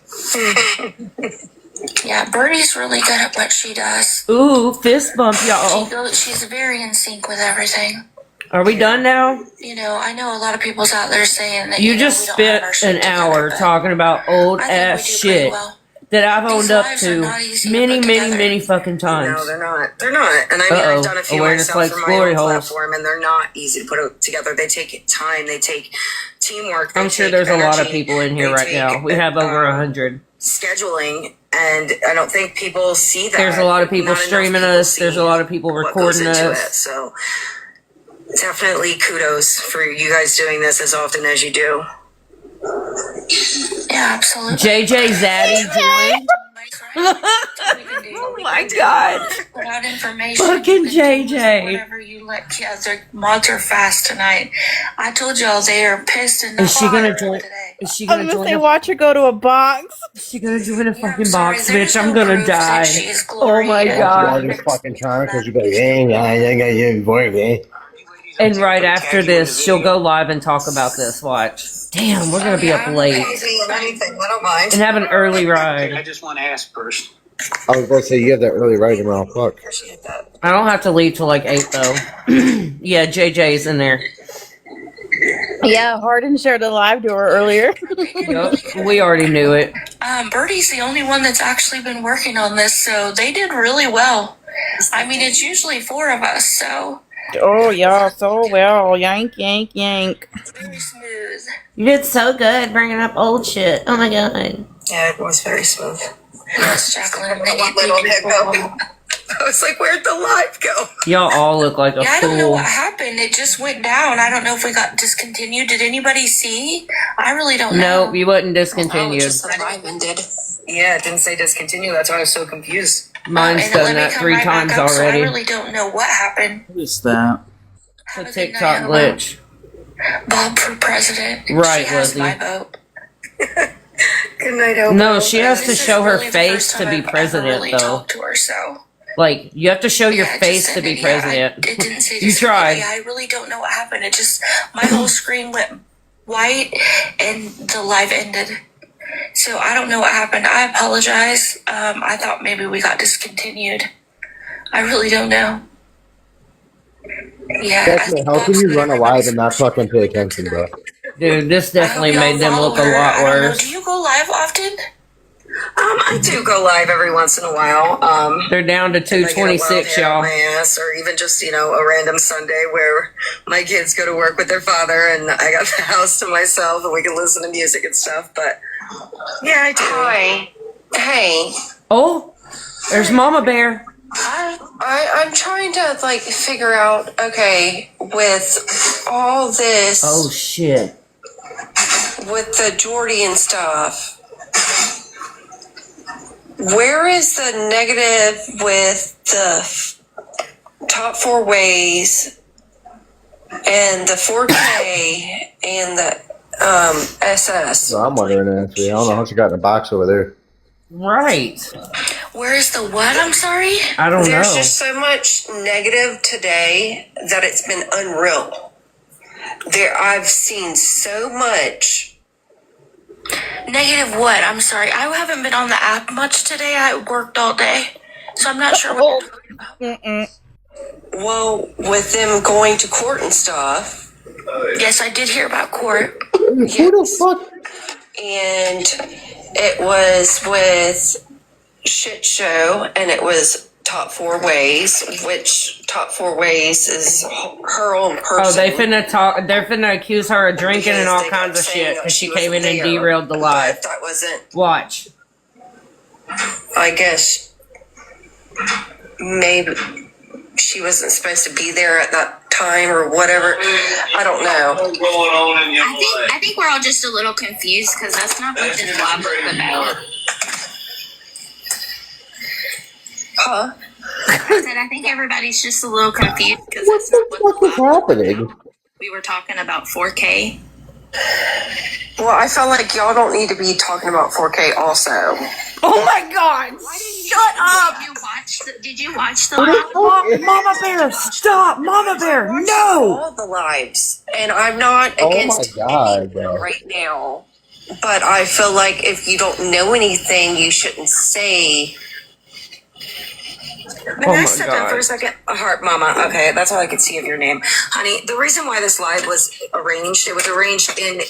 Yeah, Birdie's really good at what she does. Ooh, fist bump, y'all. She's very in sync with everything. Are we done now? I know a lot of people's out there saying that You just we don't spent have our shit an hour together, talking about old I think we ass do pretty shit well. that I've These owned up lives are to not easy to many, put many, together. many fucking times. No, they're not. They're not. And I mean, Uh-oh. I've done a few Awareness myself likes for my glory own holes. platform, and they're not easy to put together. They take time. They take teamwork. They I'm sure take there's a lot of energy, people in here they right take, now. We have over 100. scheduling, and I don't think people see that. There's a lot of people Not enough streaming people us. see There's a lot of people what goes recording into us. it. So definitely kudos for you guys doing this as often as you do. Yeah, absolutely. JJ Zaddy joined. Oh my God. Put out information. Fucking You can do JJ. whatever you let. Yeah, their mods are fast tonight. I told y'all they are pissed in the Is she gonna fire join? today. Is she I was gonna gonna join? say, A, watch her go to a box. is she gonna join a fucking sorry, box, there's bitch? I'm no gonna proof die. that she's Oh my glorious. God. Just fucking trying because you go, yeah. And right after this, she'll go live and talk about this. Watch. Damn, we're gonna be up late Anything, I don't mind. and have an early I ride. just want to ask first. I was about to say you have that early ride tomorrow. Fuck. Appreciate that. I don't have to leave till like 8 though. Yeah, JJ's in there. Yeah, Harden shared a live to her earlier. Yup, we already knew it. Birdie's the only one that's actually been working on this, so they did really well. I mean, it's usually 4 of us, so Oh, yeah, so well. Yank, yank, yank. very smooth. You did so good bringing up old shit. Oh my God. Yeah, it was very smooth. Yes, Jacqueline. They One little hiccup. I was like, where'd the live go? Y'all all look like a Yeah, I don't know fool. what happened. It just went down. I don't know if we got discontinued. Did anybody see? I really don't know. Nope, you wasn't Oh, discontinued. just the live ended. Yeah, it didn't say discontinue. That's why I was so confused. Mine's And it done let me that come 3 right back times up, so I already. really don't know what happened. What is that? It's Have a a good night, TikTok Hello. glitch. Bob for president. Right, She has Lizzie. my vote. Good night, Hope. No, she has to This is show her really the face first to time be I've ever president, really though. talked to her, so. Like, you have to show your Yeah, it face just to be said it. Yeah, president. it didn't say You tried. Yeah, I really don't know what happened. It just, my whole screen went white and the live ended. So I don't know what happened. I apologize. I thought maybe we got discontinued. I really don't know. Yeah, I Checkmate, think how can Bob's you good. run a live and not fucking pay attention, bro? Dude, this I hope definitely y'all made them follow look a her. lot I don't know. worse. Do you go live often? I do go live every once in a while. They're down to if I get a wild 226, hair on y'all. my ass, or even just, a random Sunday where my kids go to work with their father and I got the house to myself and we can listen to music and stuff. But yeah, I do. Hi. Hey. Oh, there's Mama Bear. I'm trying to figure out, okay, with all this, Oh, shit. with the Jordy and stuff, where is the negative with the top 4 ways and the 4K and the SS? So I'm wondering, actually. I don't know how she got in a box over there. Right. Where is the what? I'm sorry. I don't There's know. just so much negative today that it's been unreal. I've seen so much. Negative what? I'm sorry. I haven't been on the app much today. I worked all day, so I'm not sure what you're talking about. Well, with them going to court and stuff. Yes, I did hear about court. Who the fuck? And it was with Shit Show, and it was top 4 ways, which top 4 ways is her own person. Oh, they're finna accuse her of drinking and all kinds of shit because she came in and derailed the live. That wasn't, Watch. I guess, maybe she wasn't supposed to be there at that time or whatever. I don't know. What's going on in your I think we're all just a little confused because that's not what this live was about. Huh? I said I think everybody's just a little confused because What that's not the what fuck is happening? we were talking about 4K. Well, I feel like y'all don't need to be talking about 4K also. Oh my god! Shut up! Did you watch the What live? the fuck? Mama Bear, stop! Mama Bear, no! All the lives, and I'm not Oh my against God, anything bro. right now. But I feel like if you don't know anything, you shouldn't say. May I step in for a second? Heart Mama. Okay, that's all I could see of your name. Honey, the reason why this live was arranged, it was arranged in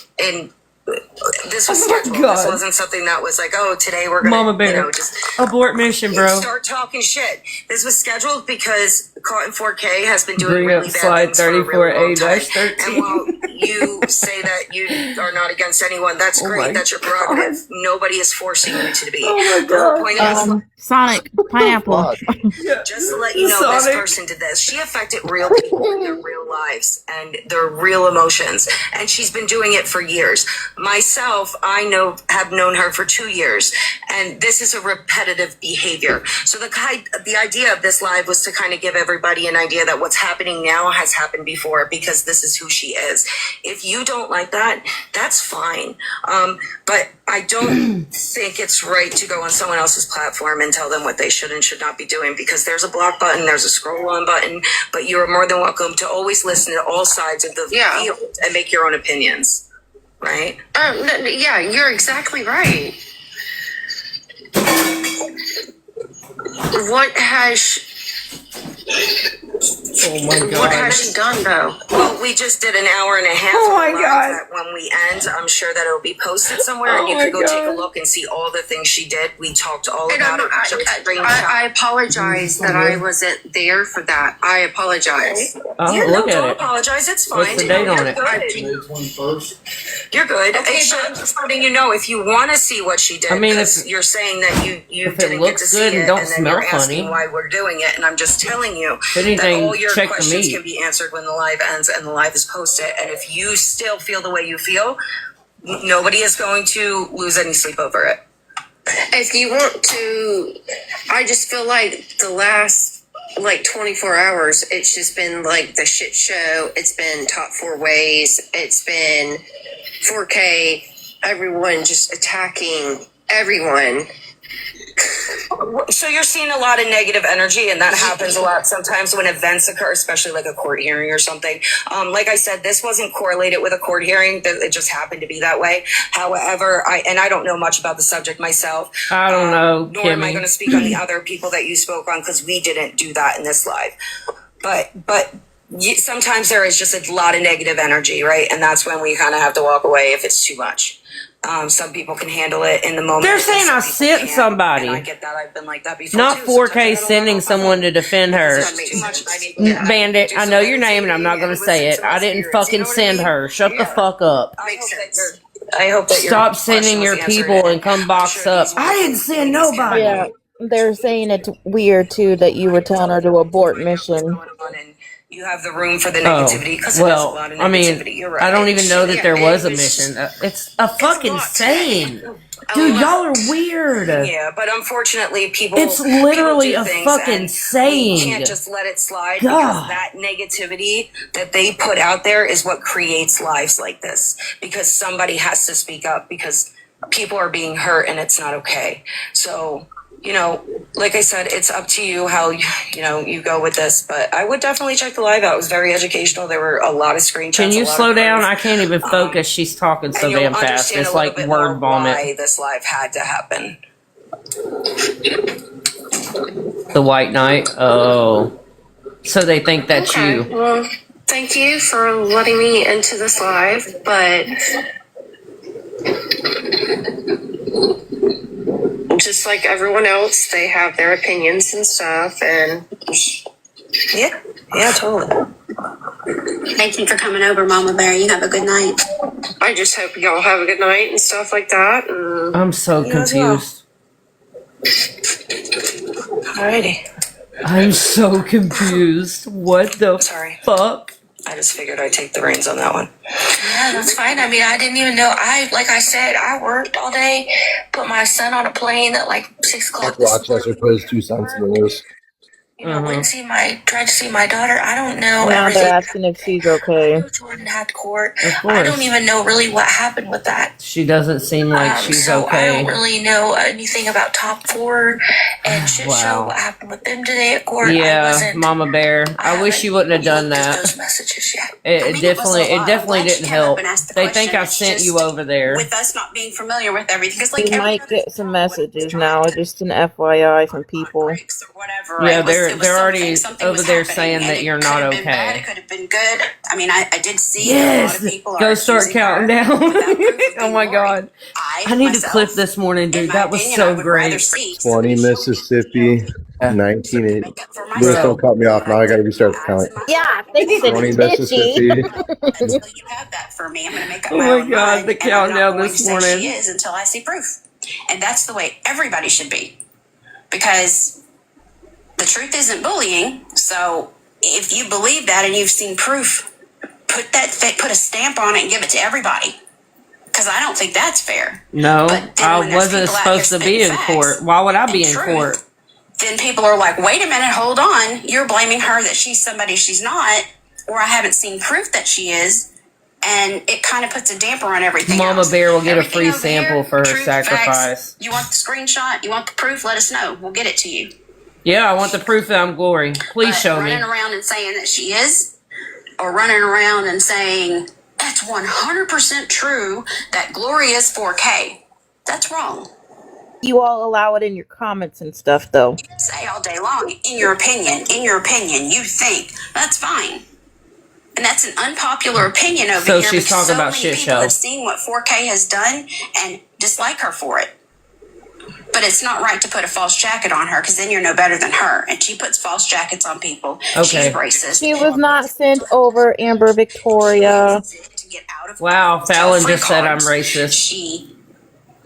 this was Oh my scheduled. God. This wasn't something that was like, oh, today we're gonna, Mama Bear. just Abort mission, bro. start talking shit. This was scheduled because Caughtin4K has been doing Bring really up bad slide things for a really long time. 34A-13. And while you say that you are not against anyone, that's Oh my great. That's your prerogative. Nobody is forcing you to be. Oh my The whole God. point of this Sonic pineapple. Fuck. just to let you know, this Sonic. person did this. She affected real people in their real lives and their real emotions. And she's been doing it for years. Myself, I have known her for 2 years. And this is a repetitive behavior. So the idea of this live was to kind of give everybody an idea that what's happening now has happened before because this is who she is. If you don't like that, that's fine. But I don't think it's right to go on someone else's platform and tell them what they should and should not be doing because there's a block button, there's a scroll on button, but you're more than welcome to always listen to all sides of the field and make your own opinions, right? Yeah, you're exactly right. What has Oh my god. what has she done though? Well, we just did an hour and a half. Oh of my live God. That when we end, I'm sure that it'll be posted somewhere, and Oh you my can go take God. a look and see all the things she did. We talked all And about it. I apologize that I wasn't there for that. I apologize. Oh, Yeah, look no, at don't it. apologize. It's fine. What's the date on it? You're good. Okay, I'm just letting you know if you want to see what she did. I mean, because if- you're saying that you if it didn't get looks to see good and it, don't and then smell you're asking funny. why we're doing it, and I'm just telling you that anything, all your check the questions meat. can be answered when the live ends and the live is posted. And if you still feel the way you feel, nobody is going to lose any sleep over it. If you want to, I just feel like the last 24 hours, it's just been like the shit show. It's been top 4 ways. It's been 4K. Everyone just attacking everyone. So you're seeing a lot of negative energy, and that happens a lot sometimes when events occur, especially like a court hearing or something. Like I said, this wasn't correlated with a court hearing. It just happened to be that way. However, I don't know much about the subject myself. I don't know, Nor am I Kimmy. going to speak on the other people that you spoke on, because we didn't do that in this live. But sometimes there is just a lot of negative energy, right? And that's when we kind of have to walk away if it's too much. Some people can handle it in the moment. They're saying I sent somebody. And I get that. I've been like that before. Not too. Sometimes I 4K don't sending know. someone to defend her. It's too much. I mean, Bandit, I know your name and I'm not going to say it. I didn't fucking send her. Shut the fuck up. I hope that Stop sending your people and come box up. I didn't send nobody. Yeah, they're saying it's weird too that you were telling her to abort mission. You have the room for the negativity, because well, a lot of I mean, negativity. You're right. I don't even know that Yeah, there was a it mission. It's a fucking saying. Dude, y'all are weird. Yeah, but unfortunately, people. It's literally people a do things, fucking and saying. We can't just let it slide, God. because that negativity that they put out there is what creates lives like this. Because somebody has to speak up, because people are being hurt, and it's not okay. So, like I said, it's up to you how you go with this. But I would definitely check the live out. It was very educational. There were a lot of screenshots. Can you a lot slow of down? proof. I can't even focus. She's talking so And you'll damn fast. understand It's a little like bit word more vomit. why this live had to happen. The White Knight. Oh. So they think that's you. Well, thank you for letting me into this live, but just like everyone else, they have their opinions and stuff, and yeah, totally. Thank you for coming over, Mama Bear. You have a good night. I just hope y'all have a good night and stuff like that. And I'm so confused. Alrighty. I'm so confused. What the fuck? I just figured I'd take the reins on that one. Yeah, that's fine. I mean, I didn't even know. Like I said, I worked all day, put my son on a plane at like 6 o'clock. Rochester put his 2 cents in the news. Went to tried to see my daughter. I don't know Now everything. they're asking if she's okay. Jordan had court. Of course. I don't even know really what happened with that. She doesn't seem like she's so okay. I don't really know anything about top 4 and shit show. What happened with them today at court? Yeah, Mama Bear. I wish you wouldn't have done that. Those messages yet. It definitely didn't help. They think I sent you over there. With us not being familiar with everything, because You might get some messages now, just an FYI from people. Yeah, they're already over there saying that you're not It okay. could have been good. I mean, I did see Yes, a lot of people go are start accusing counting her down. without proof of Oh being my Lori. god, I need a clip this morning, dude. That was so great. 20 Mississippi, 19. Lewis, don't cut me off now. I got to restart the count. Yeah, they said 20 fishy. Mississippi. Until you have that for me, I'm going to make up Oh my my own God, mind, the and I'm not countdown going this to say morning. She is until I see proof, and that's the way everybody should be, because the truth isn't bullying. So if you believe that and you've seen proof, put a stamp on it and give it to everybody, because I don't think that's fair. No, But then when I there's wasn't people out here supposed to be spitting in facts court. Why would I be and in truth, court? then people are like, wait a minute, hold on. You're blaming her that she's somebody she's not, or I haven't seen proof that she is. And it kind of puts a damper on everything Mama else. Bear will get a Everything free over sample here, for her truth, sacrifice. facts. You want the screenshot? You want the proof? Let us know. We'll get it to you. Yeah, I want the proof that I'm Glory. Please show me. Running around and saying that she is, or running around and saying that's 100% true that Glory is 4K. That's wrong. You all allow it in your comments and stuff, though. You can say all day long, in your opinion, you think. That's fine. And that's an unpopular opinion over So here. she's because talking about many shit people show. have seen what 4K has done and dislike her for it. But it's not right to put a false jacket on her because then you're no better than her. And she puts false jackets on people. Okay. She's racist. She was not sent over, Amber Victoria. To get out of Wow, Fallon just said I'm cards. racist. She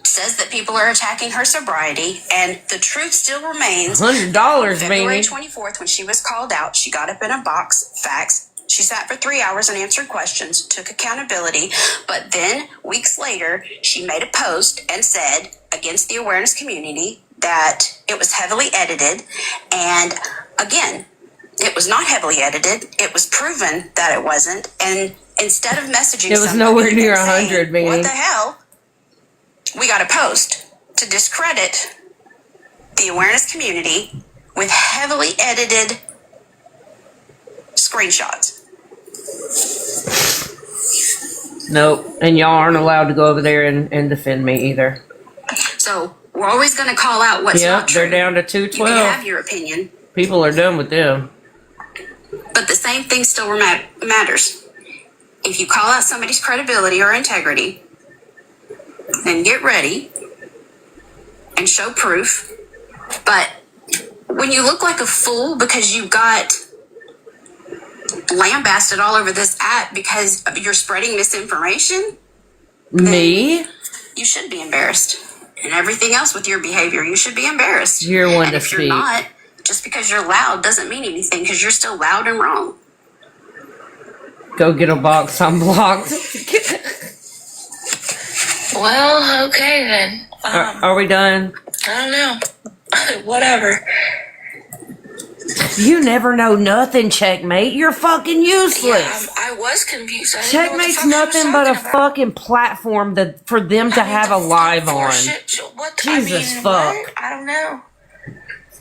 says that people are attacking her sobriety, and the truth still remains. $100, February baby. 24th, when she was called out, she got up in a box, facts. She sat for 3 hours and answered questions, took accountability, but then weeks later, she made a post and said against the awareness community that it was heavily edited. And again, it was not heavily edited. It was proven that it wasn't. And instead of messaging, It was nowhere near 100, baby. What the hell? We got a post to discredit the awareness community with heavily edited screenshots. Nope. And y'all aren't allowed to go over there and defend me either. So we're always going to call out what's not true. They're down to You 212. can have your opinion, People are done with them. but the same thing still matters. If you call out somebody's credibility or integrity, then get ready and show proof. But when you look like a fool because you got lambasted all over this app because you're spreading misinformation, Me? you should be embarrassed. And everything else with your behavior, you should be embarrassed. You're one and to if you're speak. not, just because you're loud doesn't mean anything because you're still loud and wrong. Go get a box unblocked. Well, okay then. Are we done? I don't know. Whatever. You never know nothing, Checkmate. You're fucking useless. Yeah, I was confused. I didn't know what the Checkmate's fuck she was nothing but a talking about. fucking platform that for them to have a live on. Jesus fuck. What? I don't know.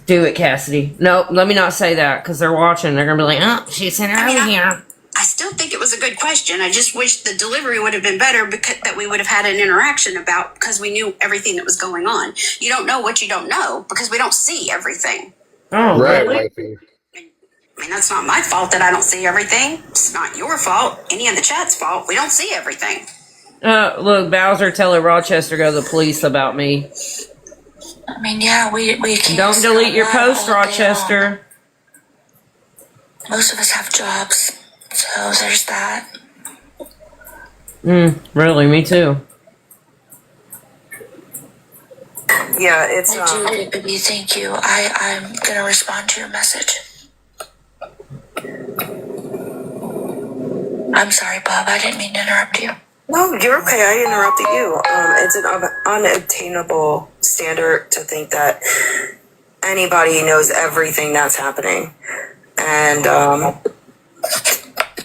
Do it, Cassidy. No, let me not say that because they're watching. They're gonna be like, "Oh, she sent her over here." I still think it was a good question. I just wish the delivery would have been better because that we would have had an interaction about because we knew everything that was going on. You don't know what you don't know because we don't see everything. Oh, Right, really? wifey. I mean, that's not my fault that I don't see everything. It's not your fault. Any of the chat's fault. We don't see everything. Look, Bowser telling Rochester go to the police about me. I mean, yeah, we can't. Don't sit delete your online post, all day Rochester. long. Most of us have jobs, so there's that. Really, me too. Yeah, it's I do, baby. Thank you. I'm gonna respond to your message. I'm sorry, Bob. I didn't mean to interrupt you. No, you're okay. I interrupted you. It's an unattainable standard to think that anybody knows everything that's happening. And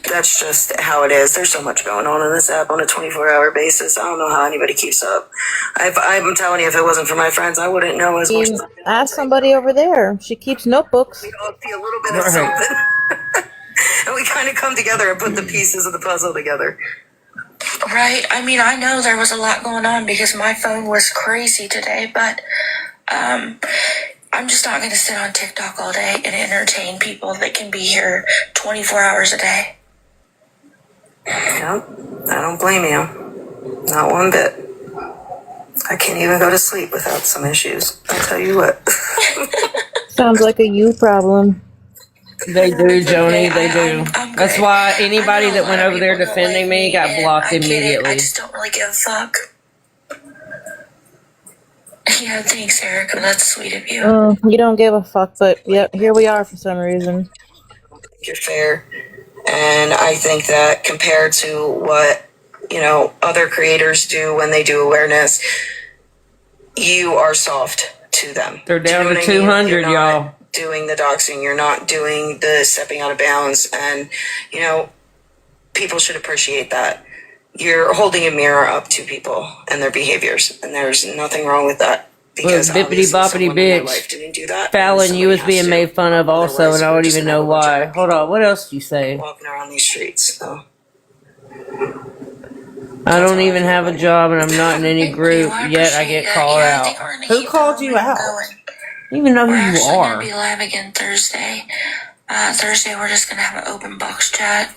that's just how it is. There's so much going on in this app on a 24-hour basis. I don't know how anybody keeps up. I'm telling you, if it wasn't for my friends, I wouldn't know as much. Ask somebody over there. She keeps notebooks. We all see a little bit of something. And we kind of come together and put the pieces of the puzzle together. Right. I mean, I know there was a lot going on because my phone was crazy today, but I'm just not going to sit on TikTok all day and entertain people that can be here 24 hours a day. No, I don't blame you. Not one bit. I can't even go to sleep without some issues. I'll tell you what. Sounds like a you problem. They do, Joni. They do. That's why anybody that went over there defending me got blocked immediately. I just don't really give a fuck. Yeah, thanks, Erica. That's sweet of you. You don't give a fuck, but yep, here we are for some reason. You're fair. And I think that compared to what, other creators do when they do awareness, you are soft to them. They're down Do you know to what I mean? 200, You're not y'all. doing the doxing. You're not doing the stepping out of bounds. And, people should appreciate that. You're holding a mirror up to people and their behaviors. And there's nothing wrong with that. Because Bippity obviously boppity someone in my bitch. life didn't do that. Fallon, you was Somebody has being to. made fun of also, Otherwise, and I we're don't just even gonna know have a bunch why. of Hold on, what else do you say? walking around these streets. So. I don't even have a job, and I'm not in any group, yet I get called out. Who called you out? I don't even know who We're you actually are. gonna be live again Thursday. Thursday we're just gonna have an open box chat.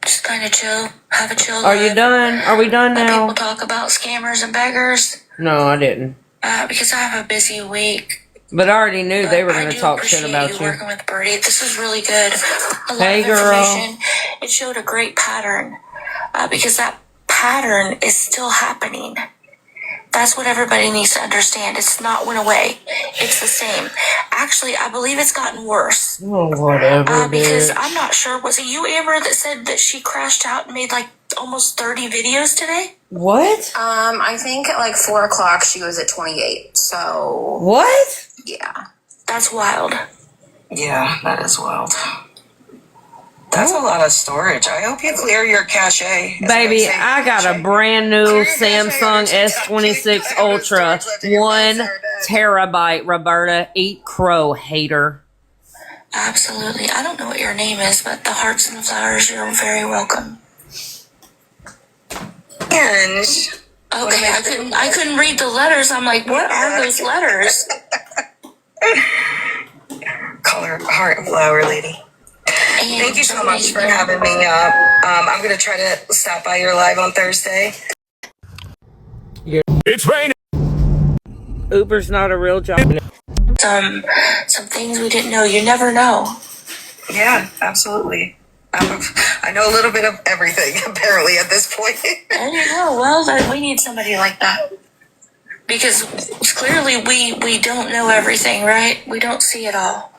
Just kind of chill, have a chill. Are you done? Are we done Let now? people talk about scammers and beggars. No, I didn't. because I have a busy week. But I already knew they were I going to do talk shit appreciate about you you. working with Birdie. This was really good. A lot Hey, of girl. information. It showed a great pattern because that pattern is still happening. That's what everybody needs to understand. It's not went away. It's the same. Actually, I believe it's gotten worse. Oh, whatever, Because bitch. I'm not sure. Was it you, Amber, that said that she crashed out and made like almost 30 videos today? What? I think at like 4 o'clock she was at 28. So What? yeah, That's wild. Yeah, that is wild. That's a lot of storage. I hope you clear your cache. Baby, I got a brand new Samsung S26 Ultra, 1 terabyte, Roberta. Eat crow, hater. Absolutely. I don't know what your name is, but the hearts and the flowers, you're very welcome. And okay, I couldn't read the letters. I'm like, what are those letters? Color heart and flower lady. Thank you so much for having me up. I'm gonna try to stop by your live on Thursday. It's raining. Uber's not a real job. Some things we didn't know. You never know. Yeah, absolutely. I know a little bit of everything apparently at this point. There you go. Well, we need somebody like that because clearly we don't know everything, right? We don't see it all.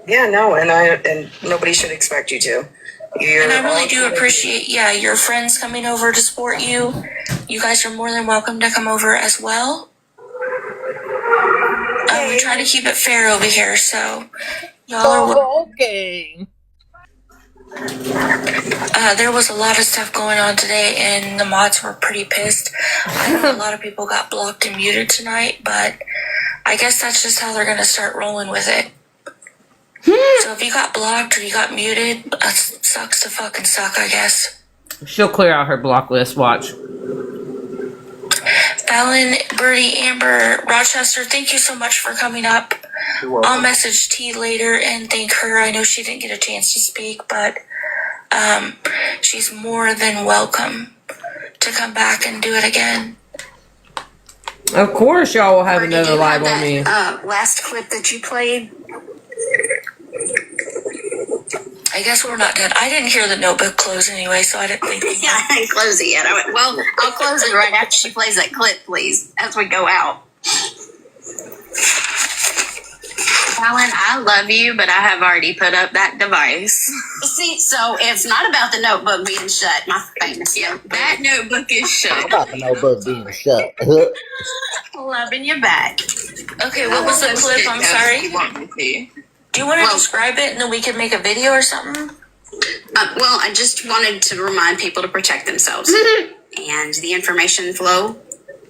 Yeah, no, and nobody should expect you to. And I really do appreciate, your friends coming over to support you. You guys are more than welcome to come over as well. We try to keep it fair over here, so y'all are okay. There was a lot of stuff going on today, and the mods were pretty pissed. I know a lot of people got blocked and muted tonight, but I guess that's just how they're going to start rolling with it. So if you got blocked or you got muted, that sucks to fucking suck, I guess. She'll clear out her block list, watch. Fallon, Birdie, Amber, Rochester, thank you so much for coming up. I'll message T later and thank her. I know she didn't get a chance to speak, but she's more than welcome to come back and do it again. Of course y'all will have another live on me. Last clip that you played. I guess we're not done. I didn't hear the notebook close anyway, so I didn't think. Yeah, I didn't close it yet. I went, well, I'll close it right after she plays that clip, please, as we go out. Alan, I love you, but I have already put up that device. See, so it's not about the notebook being shut, my famous notebook. That notebook is shut. About the notebook being shut. Loving you back. Okay, what was the clip? I'm sorry. Do you want to describe it and then we can make a video or something? Well, I just wanted to remind people to protect themselves and the information flow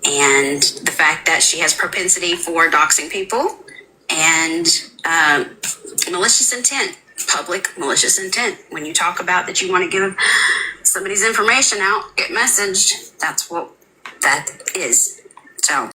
and the fact that she has propensity for doxing people and malicious intent, public malicious intent. When you talk about that you want to give somebody's information out, get messaged, that's what that is. So